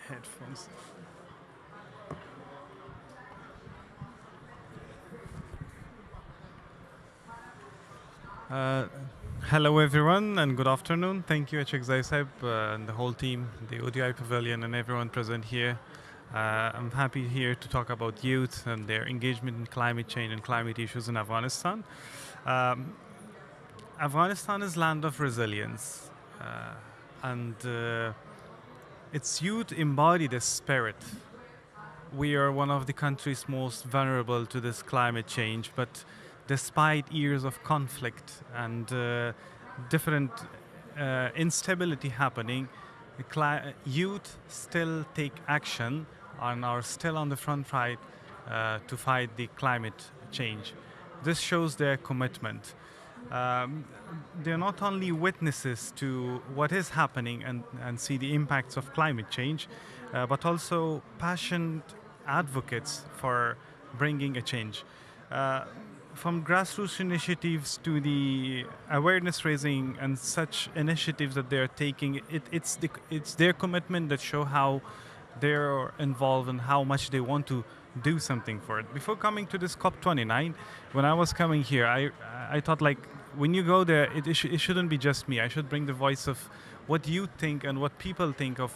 Speaker 10: headphones. Hello, everyone, and good afternoon. Thank you, Achakzai and the whole team, the ODI Pavilion, and everyone present here. I'm happy here to talk about youth and their engagement in climate change and climate issues in Afghanistan. Afghanistan is land of resilience. And its youth embody this spirit. We are one of the countries most vulnerable to this climate change, but despite years of conflict and different instability happening, youth still take action and are still on the front fight to fight the climate change. This shows their commitment. They're not only witnesses to what is happening and see the impacts of climate change, but also passionate advocates for bringing a change. From grassroots initiatives to the awareness raising and such initiatives that they're taking, it's their commitment that show how they're involved and how much they want to do something for it. Before coming to this COP29, when I was coming here, I thought, like, when you go there, it shouldn't be just me. I should bring the voice of what you think and what people think of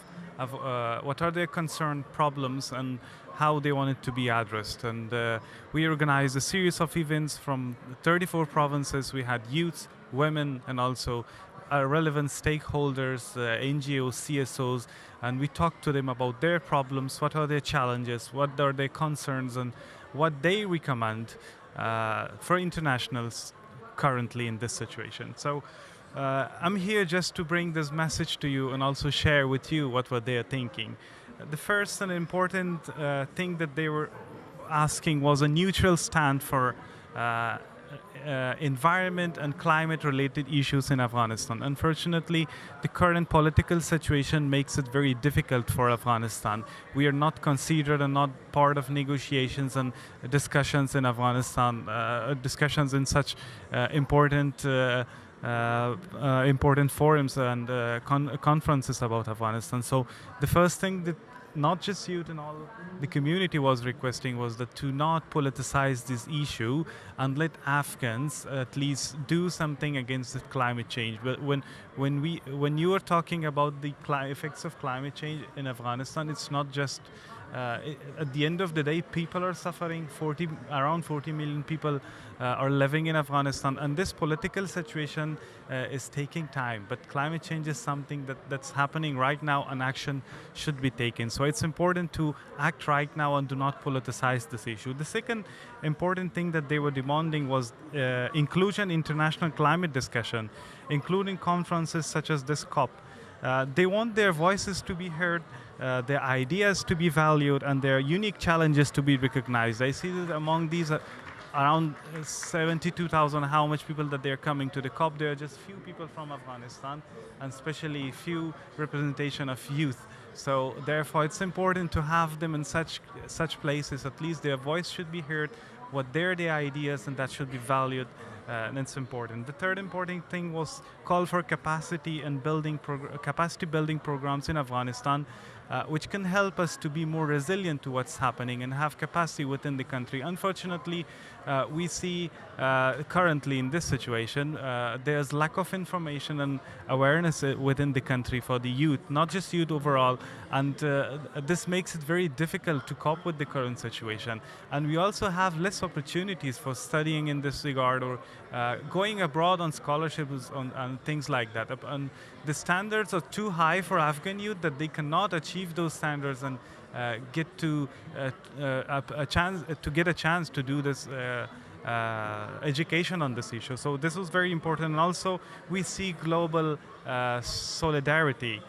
Speaker 10: what are their concern problems and how they want it to be addressed. And we organized a series of events from 34 provinces. We had youth, women, and also relevant stakeholders, NGOs, CSOs, and we talked to them about their problems, what are their challenges, what are their concerns, and what they recommend for internationals currently in this situation. So I'm here just to bring this message to you and also share with you what were they thinking. The first and important thing that they were asking was a neutral stand for environment and climate related issues in Afghanistan. Unfortunately, the current political situation makes it very difficult for Afghanistan. We are not considered and not part of negotiations and discussions in Afghanistan, discussions in such important forums and conferences about Afghanistan. So the first thing that not just youth and all the community was requesting was that to not politicize this issue and let Afghans at least do something against the climate change. But when you are talking about the effects of climate change in Afghanistan, it's not just at the end of the day, people are suffering. Around 40 million people are living in Afghanistan, and this political situation is taking time. But climate change is something that's happening right now, and action should be taken. So it's important to act right now and do not politicize this issue. The second important thing that they were demanding was inclusion in international climate discussion, including conferences such as this COP. They want their voices to be heard, their ideas to be valued, and their unique challenges to be recognized. I see that among these around 72,000, how much people that they're coming to the COP. There are just few people from Afghanistan, and especially few representation of youth. So therefore, it's important to have them in such places. At least their voice should be heard, what they're their ideas, and that should be valued and it's important. The third important thing was call for capacity and capacity building programs in Afghanistan, which can help us to be more resilient to what's happening and have capacity within the country. Unfortunately, we see currently in this situation, there's lack of information and awareness within the country for the youth, not just youth overall, and this makes it very difficult to cope with the current situation. And we also have less opportunities for studying in this regard or going abroad on scholarships and things like that. And the standards are too high for Afghan youth that they cannot achieve those standards and get a chance to do this education on this issue. So this was very important. And also we see global solidarity.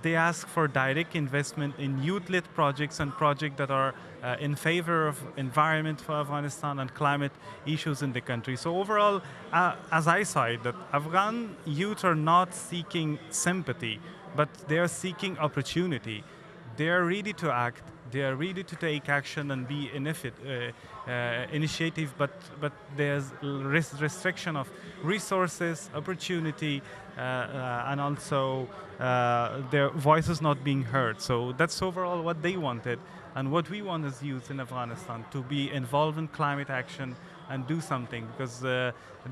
Speaker 10: They ask for direct investment in youth-led projects and projects that are in favor of environment for Afghanistan and climate issues in the country. So overall, as I saw it, that Afghan youth are not seeking sympathy, but they are seeking opportunity. They are ready to act. They are ready to take action and be initiative, but there's restriction of resources, opportunity, and also their voices not being heard. So that's overall what they wanted, and what we want as youth in Afghanistan, to be involved in climate action and do something, because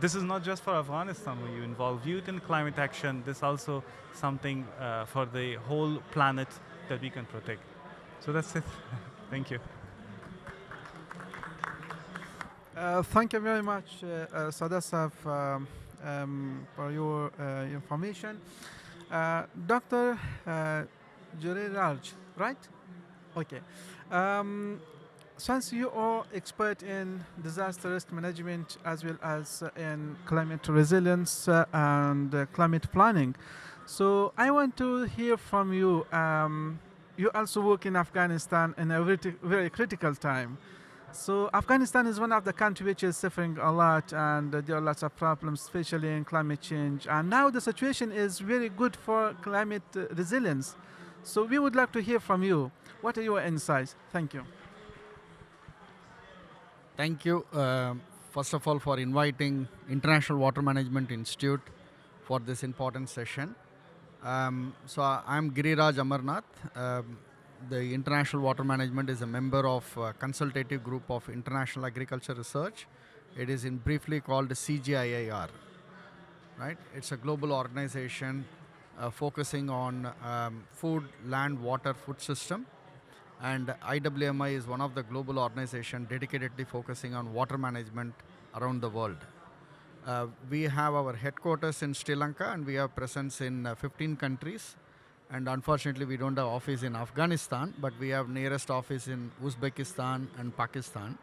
Speaker 10: this is not just for Afghanistan where you involve youth in climate action. This is also something for the whole planet that we can protect. So that's it. Thank you.
Speaker 1: Thank you very much, Sadasaf, for your information. Dr. Raj, right? Okay. Since you are expert in disaster risk management as well as in climate resilience and climate planning, so I want to hear from you. You also work in Afghanistan in a very critical time. So Afghanistan is one of the countries which is suffering a lot, and there are lots of problems, especially in climate change. And now the situation is very good for climate resilience. So we would like to hear from you. What are your insights? Thank you.
Speaker 11: Thank you, first of all, for inviting International Water Management Institute for this important session. So I'm Giriraj Amarnath. The International Water Management is a member of a consultative group of International Agriculture Research. It is in briefly called CGIAR. Right? It's a global organization focusing on food, land, water, food system. And IWMI is one of the global organizations dedicatedly focusing on water management around the world. We have our headquarters in Sri Lanka, and we have presence in 15 countries. And unfortunately, we don't have office in Afghanistan, but we have nearest office in Uzbekistan and Pakistan.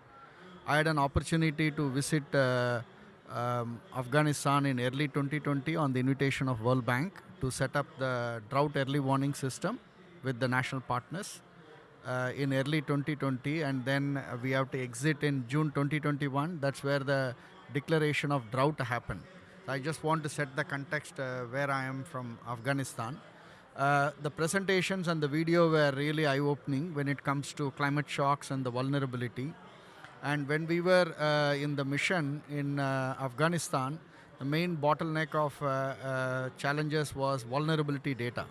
Speaker 11: I had an opportunity to visit Afghanistan in early 2020 on the invitation of World Bank to set up the drought early warning system with the national partners in early 2020, and then we have to exit in June 2021. That's where the declaration of drought happened. So I just want to set the context where I am from Afghanistan. The presentations and the video were really eye-opening when it comes to climate shocks and the vulnerability. And when we were in the mission in Afghanistan, the main bottleneck of challenges was vulnerability data.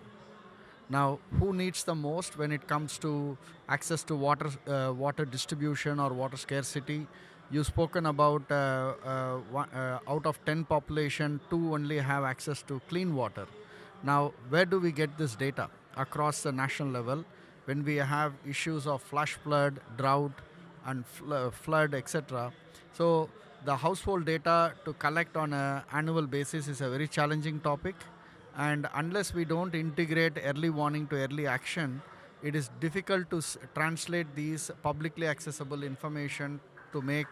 Speaker 11: Now, who needs the most when it comes to access to water distribution or water scarcity? You've spoken about out of 10 population, 2 only have access to clean water. Now, where do we get this data? Across the national level, when we have issues of flash flood, drought, and flood, etc. So the household data to collect on an annual basis is a very challenging topic. And unless we don't integrate early warning to early action, it is difficult to translate these publicly accessible information to make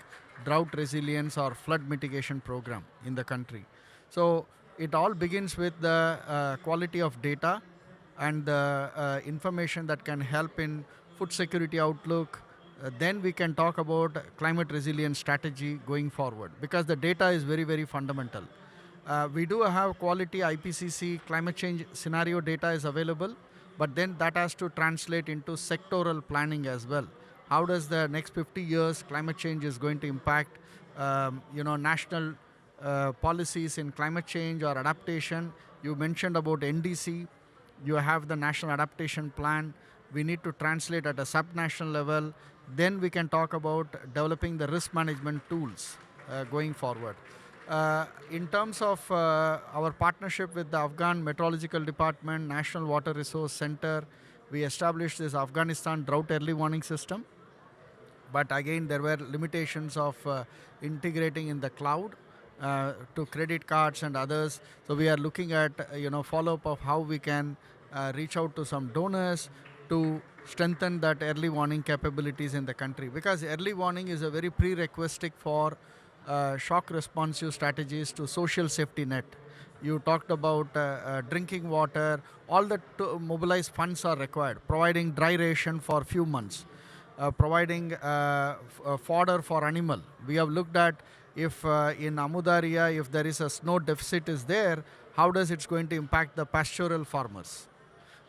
Speaker 11: drought resilience or flood mitigation program in the country. So it all begins with the quality of data and the information that can help in food security outlook. Then we can talk about climate resilience strategy going forward, because the data is very, very fundamental. We do have quality IPCC climate change scenario data is available, but then that has to translate into sectoral planning as well. How does the next 50 years climate change is going to impact national policies in climate change or adaptation. You mentioned about NDC. You have the National Adaptation Plan. We need to translate at a sub-national level. Then we can talk about developing the risk management tools going forward. In terms of our partnership with the Afghan Meteorological Department, National Water Resource Center, we established this Afghanistan drought early warning system. But again, there were limitations of integrating in the cloud to credit cards and others. So we are looking at follow-up of how we can reach out to some donors to strengthen that early warning capabilities in the country, because early warning is a very prerequisite for shock responsive strategies to social safety net. You talked about drinking water. All the mobilized funds are required, providing dry ration for few months, providing fodder for animal. We have looked at if in Amudaria, if there is a snow deficit is there, how does it's going to impact the pastoral farmers?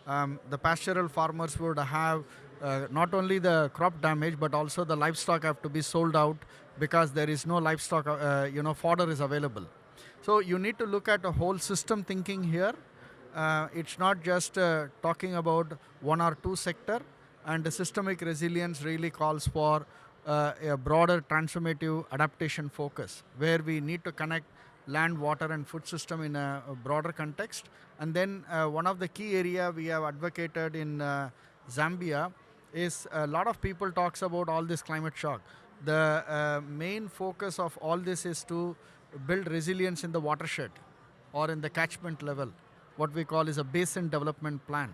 Speaker 11: The pastoral farmers would have not only the crop damage, but also the livestock have to be sold out because there is no livestock, fodder is available. So you need to look at a whole system thinking here. It's not just talking about one or two sector, and the systemic resilience really calls for a broader transformative adaptation focus, where we need to connect land, water and food system in a broader context. And then one of the key area we have advocated in Zambia is a lot of people talks about all this climate shock. The main focus of all this is to build resilience in the watershed or in the catchment level. What we call is a basin development plan.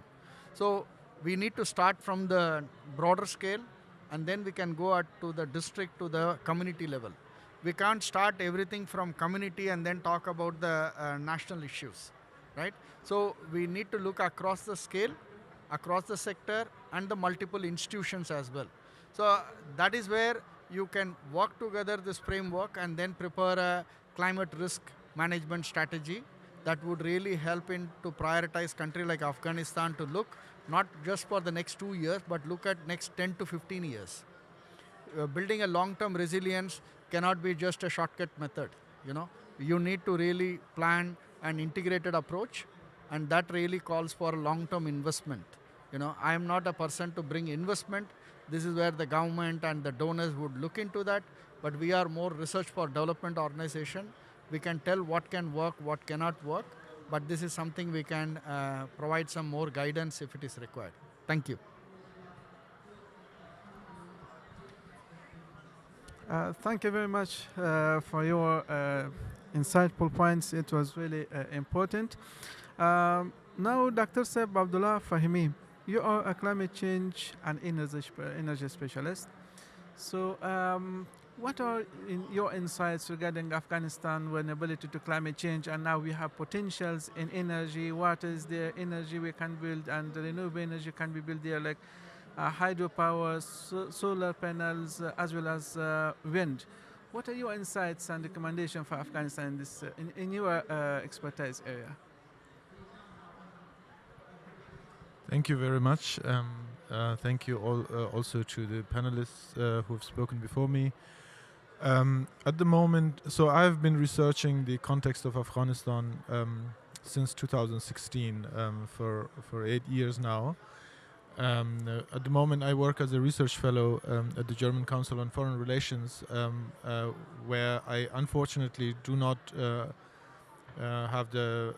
Speaker 11: So we need to start from the broader scale, and then we can go out to the district, to the community level. We can't start everything from community and then talk about the national issues, right? So we need to look across the scale, across the sector and the multiple institutions as well. So that is where you can work together this framework and then prepare a climate risk management strategy that would really help in to prioritize country like Afghanistan to look not just for the next 2 years, but look at next 10 to 15 years. Building a long-term resilience cannot be just a shortcut method. You need to really plan an integrated approach, and that really calls for a long-term investment. I am not a person to bring investment. This is where the government and the donors would look into that, but we are more research for development organization. We can tell what can work, what cannot work, but this is something we can provide some more guidance if it is required. Thank you.
Speaker 1: Thank you very much for your insightful points. It was really important. Now, Dr. Seb Abdullah Fahimi, you are a climate change and energy specialist. So, what are your insights regarding Afghanistan vulnerability to climate change? And now we have potentials in energy. What is the energy we can build, and the renewable energy can be built there, like hydropower, solar panels, as well as wind. What are your insights and recommendations for Afghanistan in this in your expertise area?
Speaker 12: Thank you very much. Thank you all also to the panelists who have spoken before me. At the moment, so I've been researching the context of Afghanistan since 2016 for 8 years now. At the moment, I work as a research fellow at the German Council on Foreign Relations, where I unfortunately do not have the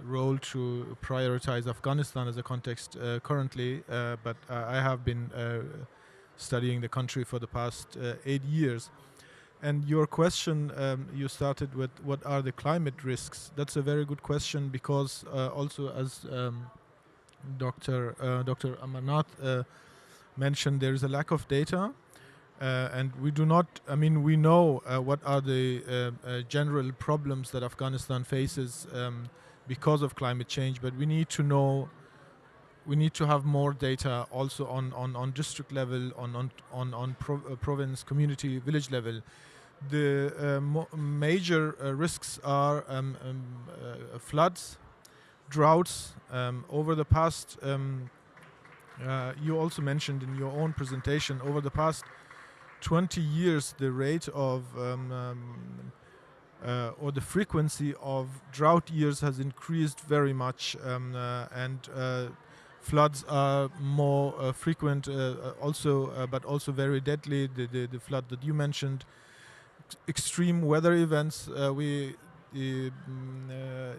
Speaker 12: role to prioritize Afghanistan as a context currently, but I have been studying the country for the past 8 years. And your question, you started with what are the climate risks? That's a very good question, because also as Dr. Amarnath mentioned, there is a lack of data, and we do not, we know what are the general problems that Afghanistan faces because of climate change, but we need to know, we need to have more data also on district level, on province, community, village level. The major risks are floods, droughts. Over the past, you also mentioned in your own presentation, over the past 20 years, the rate of or the frequency of drought years has increased very much, and floods are more frequent, but also very deadly. The flood that you mentioned, extreme weather events, we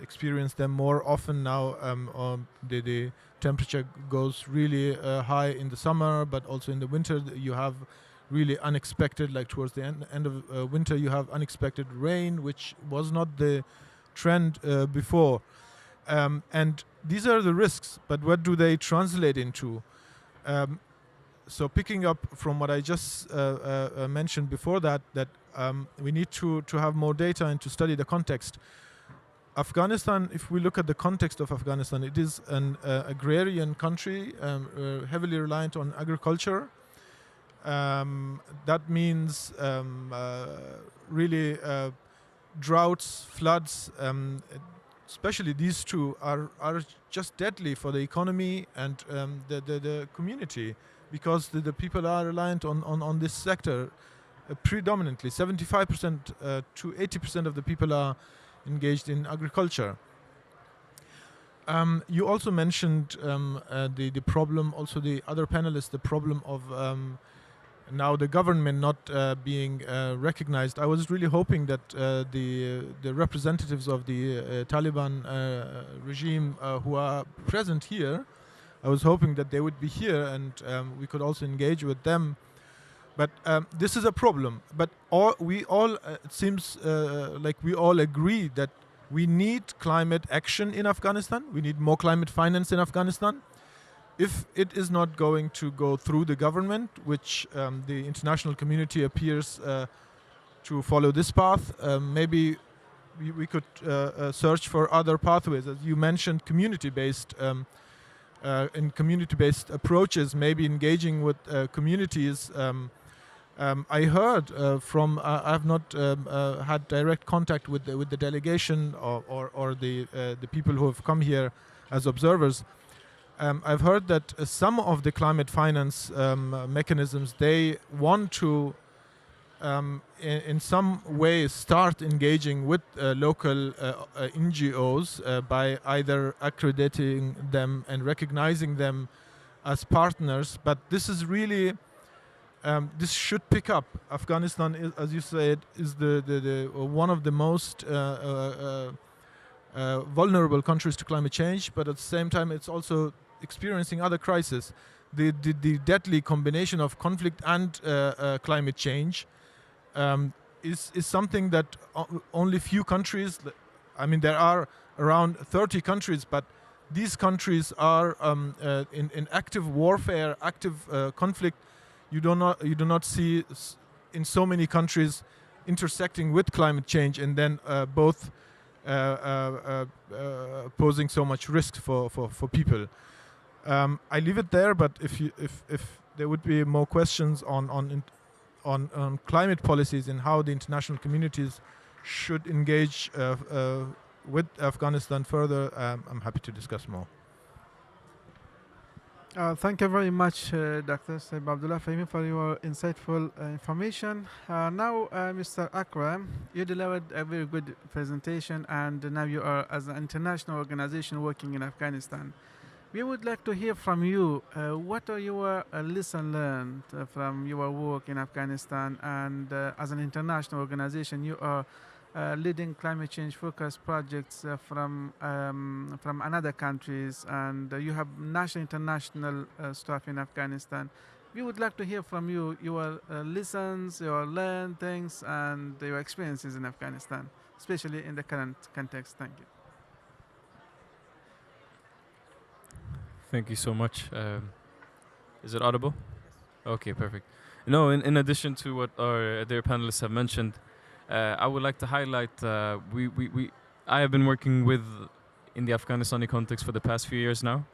Speaker 12: experience them more often now. The temperature goes really high in the summer, but also in the winter you have really unexpected, like towards the end of winter, you have unexpected rain, which was not the trend before. And these are the risks, but what do they translate into? So picking up from what I just mentioned before that we need to have more data and to study the context. Afghanistan, if we look at the context of Afghanistan, it is an agrarian country, heavily reliant on agriculture. That means really droughts, floods, especially these two are just deadly for the economy and the community, because the people are reliant on this sector predominantly. 75% to 80% of the people are engaged in agriculture. You also mentioned the problem, also the other panelists, the problem of now the government not being recognized. I was really hoping that the representatives of the Taliban regime who are present here, I was hoping that they would be here and we could also engage with them. But this is a problem. But it seems like we all agree that we need climate action in Afghanistan. We need more climate finance in Afghanistan. If it is not going to go through the government, which the international community appears to follow this path, maybe we could search for other pathways. As you mentioned, community-based approaches, maybe engaging with communities. I heard from I've not had direct contact with the delegation or the people who have come here as observers. I've heard that some of the climate finance mechanisms, they want to in some way start engaging with local NGOs by either accrediting them and recognizing them as partners. But this is really this should pick up. Afghanistan, is, as you said, is the one of the most vulnerable countries to climate change, but at the same time it's also experiencing other crises. The deadly combination of conflict and climate change is something that only few countries, I mean there are around 30 countries, but these countries are in active warfare, active conflict. You do not see in so many countries intersecting with climate change and then both posing so much risk for people. I leave it there, but if there would be more questions on climate policies and how the international communities should engage with Afghanistan further, I'm happy to discuss more.
Speaker 1: Thank you very much, Dr. Saib Abdullah Fahimi, for your insightful information. Now, Mr. Akram, you delivered a very good presentation, and now you are as an international organization working in Afghanistan. We would like to hear from you. What are your lessons learned from your work in Afghanistan? And as an international organization, you are leading climate change focused projects from another countries, and you have national, international staff in Afghanistan. We would like to hear from you your lessons, your learned things, and your experiences in Afghanistan, especially in the current context. Thank you.
Speaker 9: Thank you so much. Is it audible? Okay, perfect. No, in addition to what our other panelists have mentioned, I would like to highlight I have been working in the Afghanistani context for the past few years now,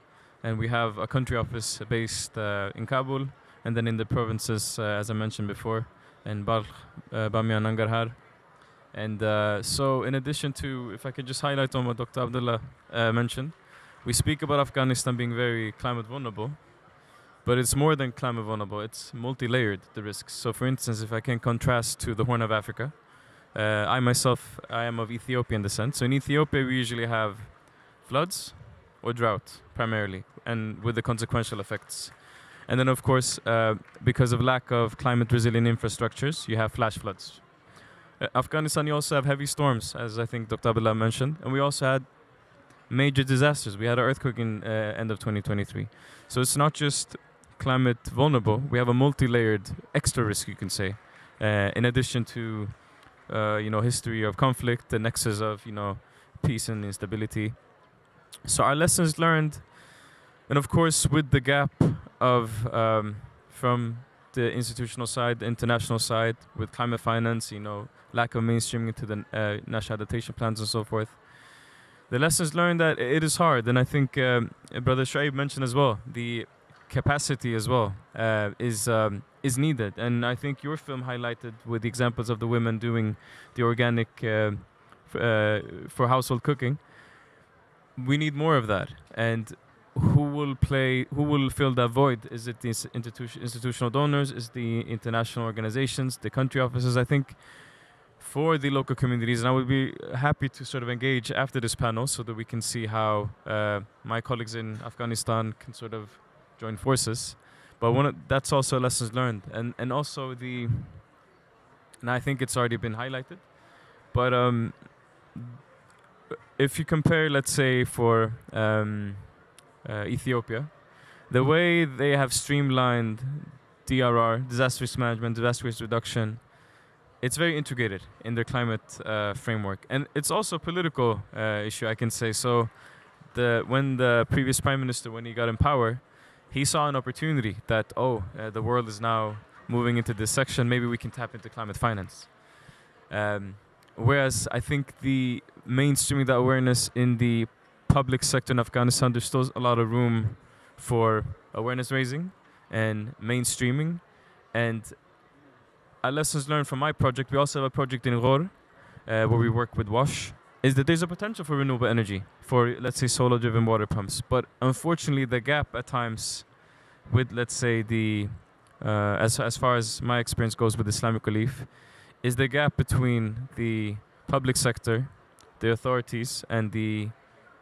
Speaker 9: and we have a country office based in Kabul, and then in the provinces, as I mentioned before, in Balkh, Bamyan, Nangarhar. And so in addition to, if I could just highlight on what Dr. Abdullah mentioned, we speak about Afghanistan being very climate vulnerable, but it's more than climate vulnerable, it's multi-layered, the risks. So for instance, if I can contrast to the Horn of Africa, I myself, I am of Ethiopian descent. So in Ethiopia, we usually have floods or drought primarily, and with the consequential effects. And then, of course, because of lack of climate resilient infrastructures, you have flash floods. Afghanistan, you also have heavy storms, as I think Dr. Abdullah mentioned, and we also had major disasters. We had an earthquake in end of 2023. So it's not just climate vulnerable. We have a multi-layered extra risk, you can say, in addition to history of conflict, the nexus of peace and instability. So our lessons learned, and of course with the gap of from the institutional side, the international side, with climate finance, lack of mainstreaming to the national adaptation plans and so forth. The lessons learned that it is hard, and I think Brother Shaib mentioned as well, the capacity as well is needed. And I think your film highlighted with the examples of the women doing the organic for household cooking. We need more of that. And who will fill that void? Is it the institutional donors? Is the international organizations, the country offices? I think for the local communities, and I would be happy to sort of engage after this panel so that we can see how my colleagues in Afghanistan can sort of join forces. But that's also lessons learned, and also and I think it's already been highlighted. But if you compare, let's say, for Ethiopia, the way they have streamlined DRR, disaster risk management, disaster risk reduction, it's very integrated in their climate framework. And it's also a political issue, I can say. So when the previous prime minister, when he got in power, he saw an opportunity that, the world is now moving into this section, maybe we can tap into climate finance. Whereas I think the mainstreaming that awareness in the public sector in Afghanistan, there's still a lot of room for awareness raising and mainstreaming. And lessons learned from my project, we also have a project in Ghor, where we work with WASH, is that there's a potential for renewable energy, for, let's say, solar-driven water pumps. But unfortunately, the gap at times with, let's say, as far as my experience goes with Islamic Relief, is the gap between the public sector, the authorities, and the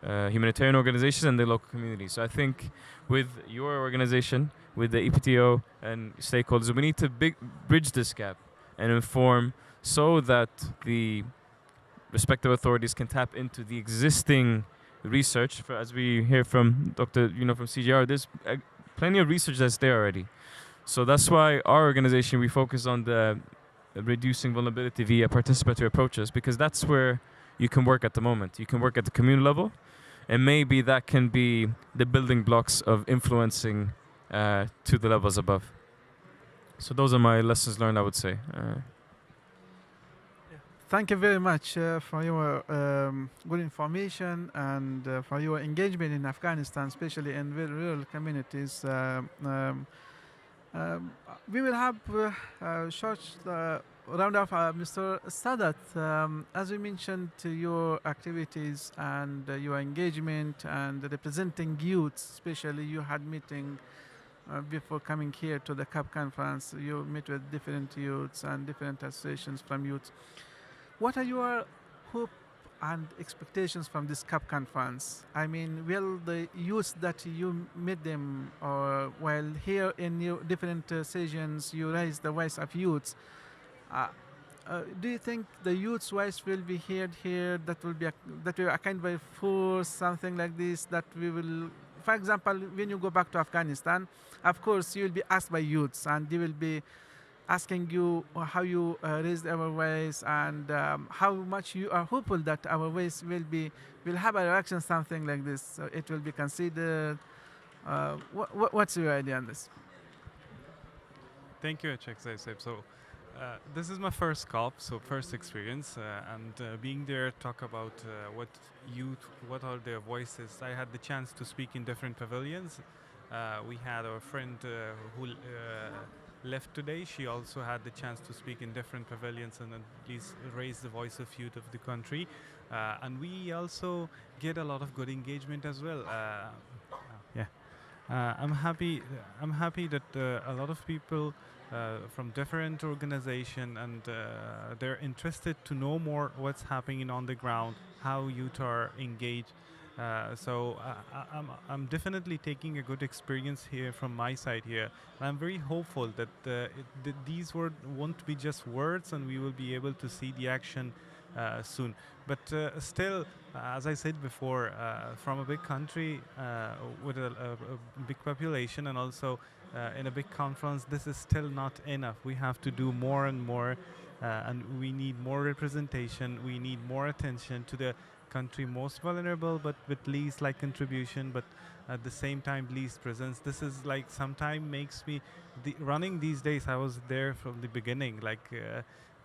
Speaker 9: humanitarian organizations and the local communities. So I think with your organization, with the EPTDO and stakeholders, we need to bridge this gap and inform so that the respective authorities can tap into the existing research. As we hear from Dr. From CGR, there's plenty of research that's there already. So that's why our organization, we focus on the reducing vulnerability via participatory approaches, because that's where you can work at the moment. You can work at the community level, and maybe that can be the building blocks of influencing to the levels above. So those are my lessons learned, I would say.
Speaker 1: Thank you very much for your good information and for your engagement in Afghanistan, especially in very rural communities. We will have a short round of Mr. Sadat. As we mentioned, your activities and your engagement and representing youth, especially you had meeting before coming here to the CAP conference. You meet with different youths and different associations from youth. What are your hope and expectations from this CAP conference? I mean, will the youth that you meet them, or while here in your different sessions you raise the voice of youths, do you think the youth's voice will be heard here? That will be a kind of force, something like this, that we will, for example, when you go back to Afghanistan, of course you will be asked by youths, and they will be asking you how you raised our voice, and how much you are hopeful that our voice will have a reaction, something like this. So it will be considered. What's your idea on this?
Speaker 10: Thank you, Sheikh Zaid. So this is my first COP, so first experience, and being there, talk about what are their voices. I had the chance to speak in different pavilions. We had our friend who left today. She also had the chance to speak in different pavilions and at least raise the voice of youth of the country. And we also get a lot of good engagement as well. I'm happy. I'm happy that a lot of people from different organization and they're interested to know more what's happening on the ground, how youth are engaged. I'm definitely taking a good experience here from my side here. And I'm very hopeful that these won't be just words, and we will be able to see the action soon. But still, as I said before, from a big country with a big population and also in a big conference, this is still not enough. We have to do more and more, and we need more representation. We need more attention to the country most vulnerable, but with least like contribution, but at the same time least presence. This is like sometimes makes me running these days. I was there from the beginning. Like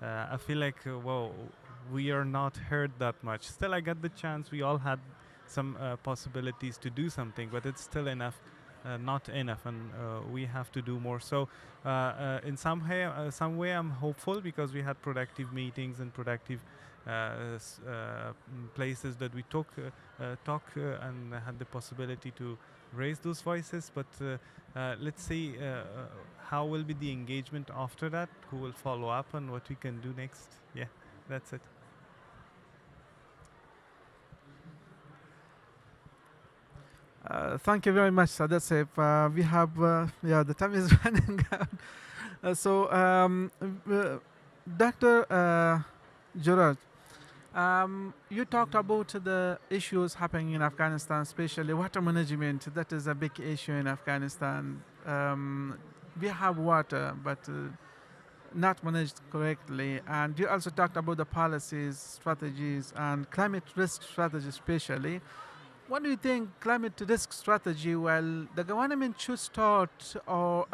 Speaker 10: I feel like whoa, we are not heard that much. Still, I got the chance. We all had some possibilities to do something, but it's still enough. Not enough, and we have to do more. So, in some way, I'm hopeful because we had productive meetings and productive places that we talk and had the possibility to raise those voices. But let's see how will be the engagement after that. Who will follow up and what we can do next? Yeah, that's it.
Speaker 1: Thank you very much, Sadat Saif. We have, the time is running out. Dr. Gerard, you talked about the issues happening in Afghanistan, especially water management. That is a big issue in Afghanistan. We have water, but not managed correctly. And you also talked about the policies, strategies, and climate risk strategy, especially. What do you think climate risk strategy? Well, the government should start, or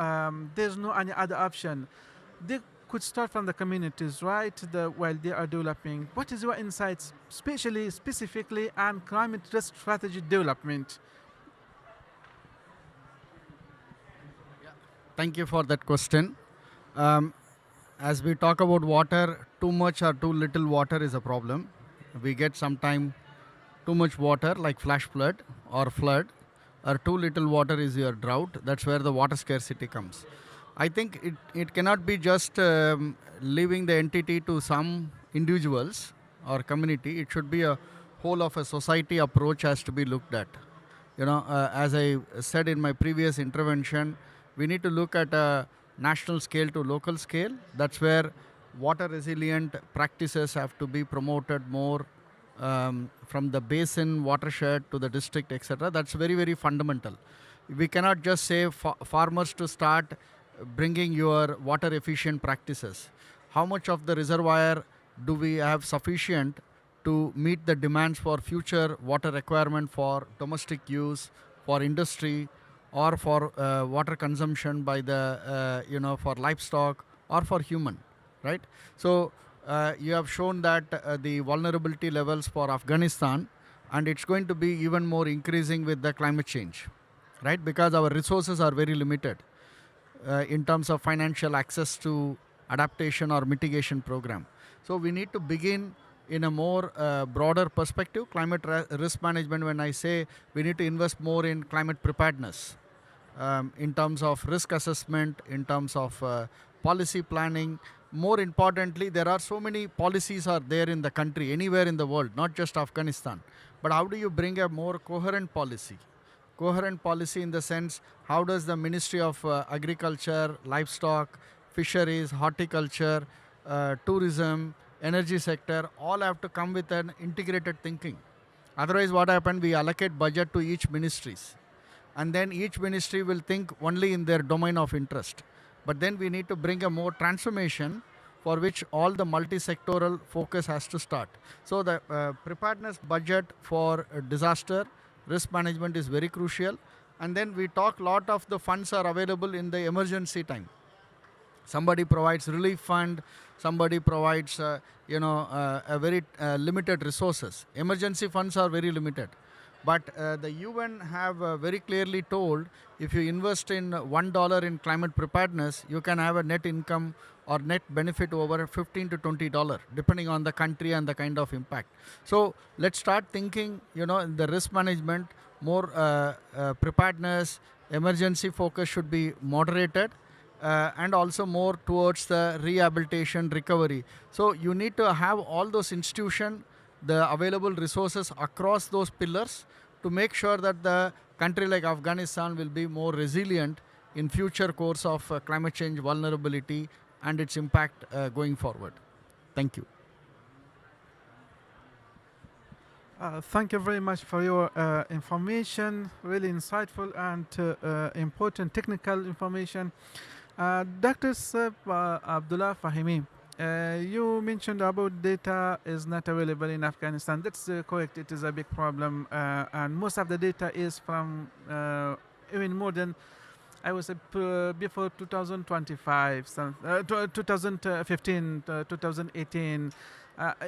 Speaker 1: there's no any other option. They could start from the communities, right? While they are developing. What is your insights, specifically, on climate risk strategy development?
Speaker 11: Thank you for that question. As we talk about water, too much or too little water is a problem. We get sometime too much water like flash flood, or too little water is your drought. That's where the water scarcity comes. I think it cannot be just leaving the entity to some individuals or community. It should be a whole of a society approach has to be looked at. As I said in my previous intervention, we need to look at a national scale to local scale. That's where water resilient practices have to be promoted more, from the basin, watershed to the district, etc. That's very, very fundamental. We cannot just say farmers to start bringing your water efficient practices. How much of the reservoir do we have sufficient to meet the demands for future water requirement for domestic use, for industry, or for water consumption by the, for livestock or for human, right? So you have shown that the vulnerability levels for Afghanistan, and it's going to be even more increasing with the climate change, right? Because our resources are very limited in terms of financial access to adaptation or mitigation program. So we need to begin in a more broader perspective. Climate risk management, when I say we need to invest more in climate preparedness, in terms of risk assessment, in terms of policy planning. More importantly, there are so many policies are there in the country, anywhere in the world, not just Afghanistan. But how do you bring a more coherent policy? Coherent policy in the sense, how does the Ministry of Agriculture, Livestock, Fisheries, Horticulture, Tourism, Energy sector, all have to come with an integrated thinking. Otherwise, what happens? We allocate budget to each ministries. And then each ministry will think only in their domain of interest. But then we need to bring a more transformation for which all the multi-sectoral focus has to start. So the preparedness budget for disaster risk management is very crucial. And then we talk a lot of the funds are available in the emergency time. Somebody provides relief fund, somebody provides a very limited resources. Emergency funds are very limited. But the UN have very clearly told, if you invest in $1 in climate preparedness, you can have a net income or net benefit over $15 to $20, depending on the country and the kind of impact. So let's start thinking, in the risk management, more preparedness, emergency focus should be moderated, and also more towards the rehabilitation recovery. So you need to have all those institutions, the available resources across those pillars to make sure that the country like Afghanistan will be more resilient in future course of climate change vulnerability and its impact going forward. Thank you.
Speaker 1: Thank you very much for your information, really insightful and important technical information. Dr. Saif Abdullah Fahimi, you mentioned about data is not available in Afghanistan. That's correct. It is a big problem, and most of the data is from even more than, I would say, before 2025, 2015, 2018.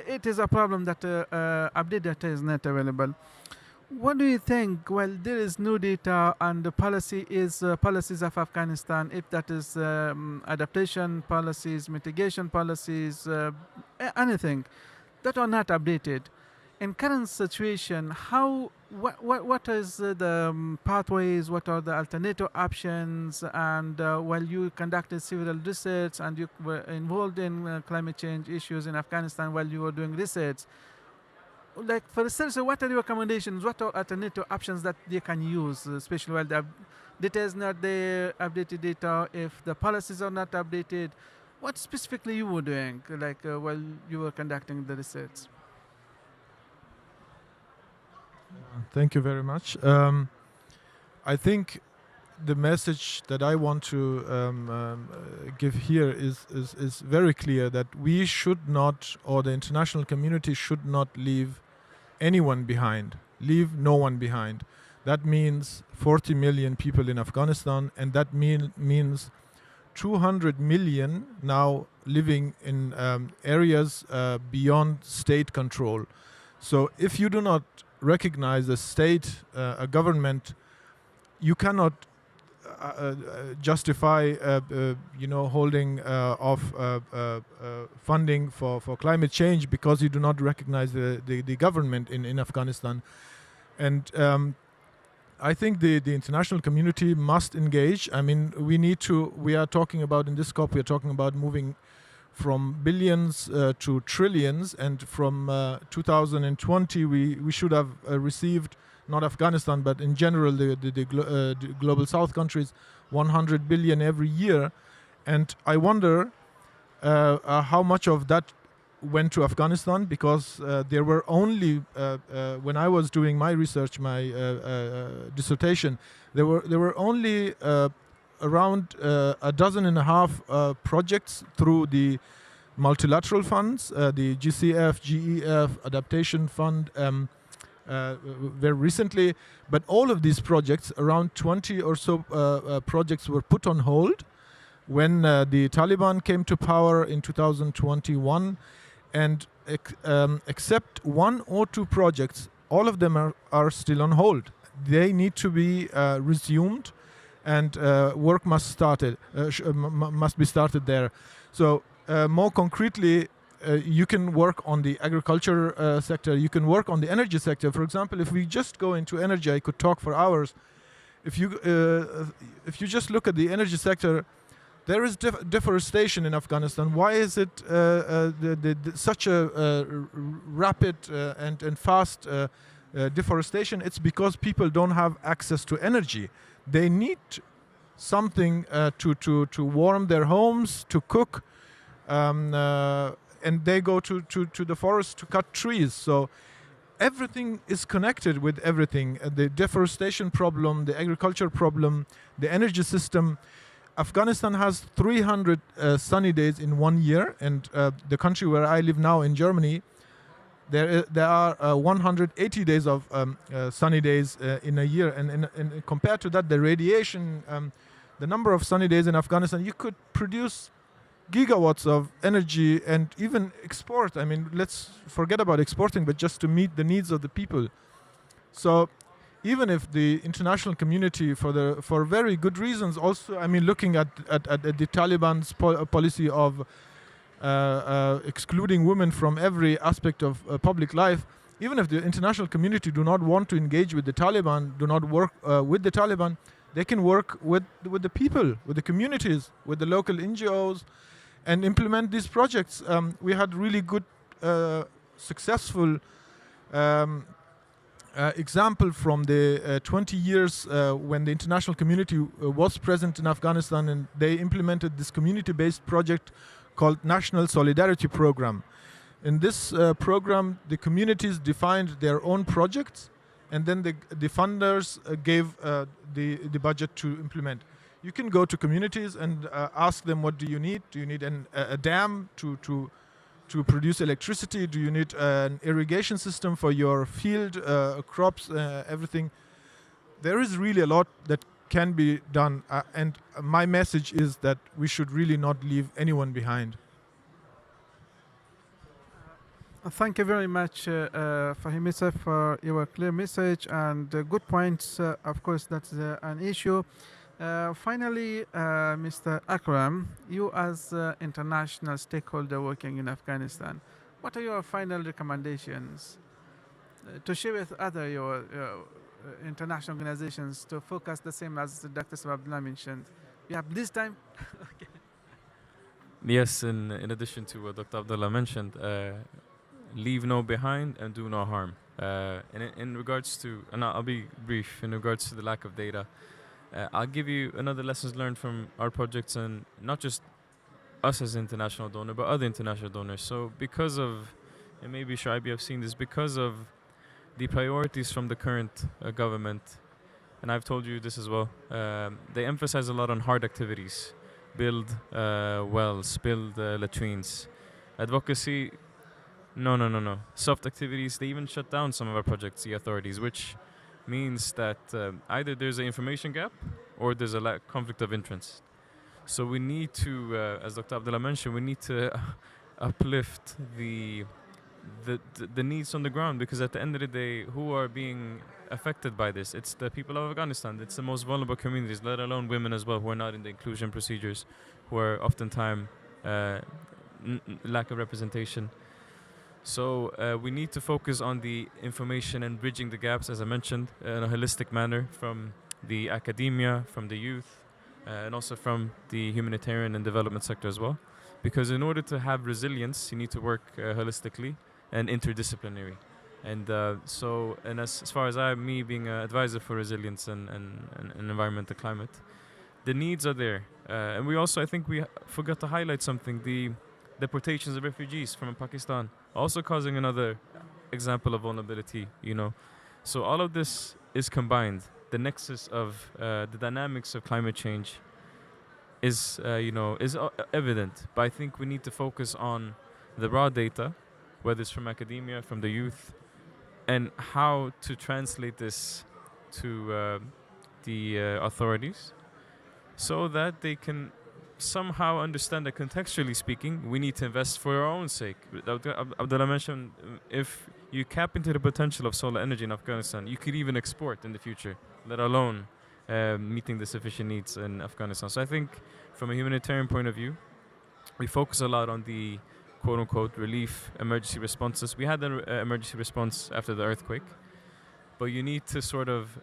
Speaker 1: It is a problem that update data is not available. What do you think? Well, there is no data, and the policy is policies of Afghanistan. If that is adaptation policies, mitigation policies, anything that are not updated. In current situation, what is the pathways? What are the alternative options? And while you conducted several research and you were involved in climate change issues in Afghanistan while you were doing research, like for research, what are your recommendations? What are alternative options that they can use, especially while the data is not there, updated data, if the policies are not updated? What specifically you were doing, like while you were conducting the research?
Speaker 12: Thank you very much. I think the message that I want to give here is very clear, that we should not, or the international community should not leave anyone behind, leave no one behind. That means 40 million people in Afghanistan, and that means 200 million now living in areas beyond state control. So if you do not recognize a state, a government, you cannot justify, holding off funding for climate change, because you do not recognize the government in Afghanistan. And I think the international community must engage. I mean, we are talking about, in this COP, we are talking about moving from billions to trillions, and from 2020 we should have received, not Afghanistan, but in general the global south countries, 100 billion every year. And I wonder how much of that went to Afghanistan, because there were only, when I was doing my research, my dissertation, there were only around a dozen and a half projects through the multilateral funds, the GCF, GEF, Adaptation Fund, very recently. But all of these projects, around 20 or so projects, were put on hold when the Taliban came to power in 2021. And except one or two projects, all of them are still on hold. They need to be resumed, and work must be started there. So more concretely, you can work on the agriculture sector, you can work on the energy sector. For example, if we just go into energy, I could talk for hours. If you just look at the energy sector, there is deforestation in Afghanistan. Why is it such a rapid and fast deforestation? It's because people don't have access to energy. They need something to warm their homes, to cook, and they go to the forest to cut trees. So everything is connected with everything. The deforestation problem, the agriculture problem, the energy system. Afghanistan has 300 sunny days in 1 year, and the country where I live now, in Germany, there are 180 days of sunny days in a year, and compared to that, the radiation, the number of sunny days in Afghanistan, you could produce gigawatts of energy and even export. I mean, let's forget about exporting, but just to meet the needs of the people. So even if the international community, for very good reasons, also, I mean, looking at the Taliban's policy of excluding women from every aspect of public life, even if the international community do not want to engage with the Taliban, do not work with the Taliban, they can work with the people, with the communities, with the local NGOs, and implement these projects. We had really good, successful example from the 20 years when the international community was present in Afghanistan, and they implemented this community-based project called National Solidarity Program. In this program, the communities defined their own projects, and then the funders gave the budget to implement. You can go to communities and ask them, what do you need? Do you need a dam to produce electricity? Do you need an irrigation system for your field, crops, everything? There is really a lot that can be done, and my message is that we should really not leave anyone behind.
Speaker 1: Thank you very much, Fahim Issa, for your clear message and good points. Of course, that's an issue. Finally, Mr. Akram, you as international stakeholder working in Afghanistan, what are your final recommendations to share with other your international organizations to focus the same as Dr. Sababullah mentioned? We have this time. Okay.
Speaker 9: Yes, in addition to what Dr. Abdullah mentioned, leave no behind and do no harm. In regards to, and I'll be brief, in regards to the lack of data, I'll give you another lessons learned from our projects, and not just us as international donor, but other international donors. So because of, and maybe Shaibi have seen this, because of the priorities from the current government, and I've told you this as well, they emphasize a lot on hard activities, build wells, build latrines. Advocacy, no. Soft activities, they even shut down some of our projects, the authorities, which means that either there's an information gap or there's a conflict of interest. So we need to, as Dr. Abdullah mentioned, we need to uplift the needs on the ground, because at the end of the day, who are being affected by this? It's the people of Afghanistan. It's the most vulnerable communities, let alone women as well, who are not in the inclusion procedures, who are oftentimes lack of representation. So we need to focus on the information and bridging the gaps, as I mentioned, in a holistic manner from the academia, from the youth, and also from the humanitarian and development sector as well. Because in order to have resilience, you need to work holistically and interdisciplinary. And as far as me being an advisor for resilience and environmental climate, the needs are there. And we also, I think we forgot to highlight something, the deportations of refugees from Pakistan, also causing another example of vulnerability, So all of this is combined. The nexus of the dynamics of climate change is evident. But I think we need to focus on the raw data, whether it's from academia, from the youth, and how to translate this to the authorities so that they can somehow understand that, contextually speaking, we need to invest for our own sake. Abdullah mentioned, if you cap into the potential of solar energy in Afghanistan, you could even export in the future, let alone meeting the sufficient needs in Afghanistan. So I think from a humanitarian point of view, we focus a lot on the quote-unquote relief emergency responses. We had an emergency response after the earthquake, but you need to sort of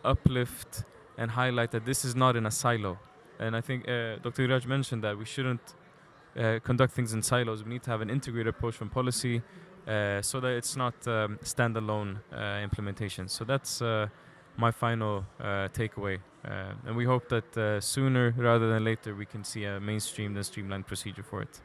Speaker 9: uplift and highlight that this is not in a silo. And I think Dr. Iraj mentioned that we shouldn't conduct things in silos. We need to have an integrated approach from policy so that it's not standalone implementation. So that's my final takeaway. And we hope that sooner rather than later we can see a mainstreamed and streamlined procedure for it.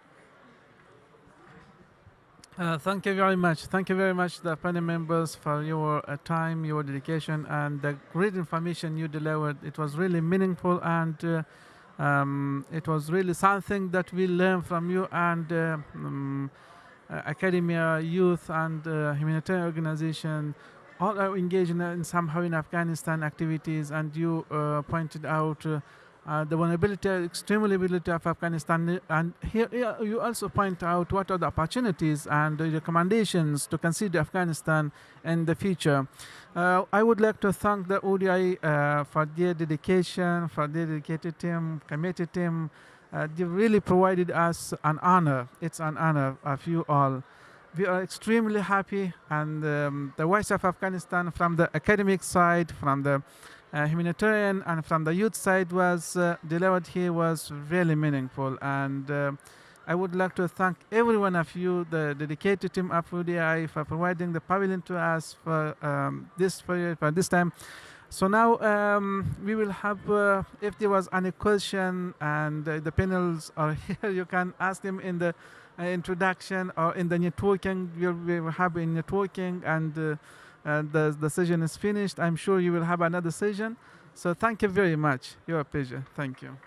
Speaker 1: Thank you very much. Thank you very much, the panel members, for your time, your dedication, and the great information you delivered. It was really meaningful, and it was really something that we learned from you, and academia, youth, and humanitarian organization all are engaged in somehow in Afghanistan activities, and you pointed out the vulnerability, extreme vulnerability of Afghanistan, and here you also point out what are the opportunities and the recommendations to consider Afghanistan in the future. I would like to thank the ODI for their dedication, for their dedicated team, committed team. They really provided us an honor. It's an honor of you all. We are extremely happy, and the voice of Afghanistan from the academic side, from the humanitarian and from the youth side was delivered here was really meaningful. And I would like to thank every one of you, the dedicated team of UDI, for providing the pavilion to us for this period, for this time. So now we will have, if there was any question and the panels are here, you can ask them in the introduction or in the networking. We will have a networking, and the session is finished. I'm sure you will have another session. So thank you very much. Your pleasure. Thank you.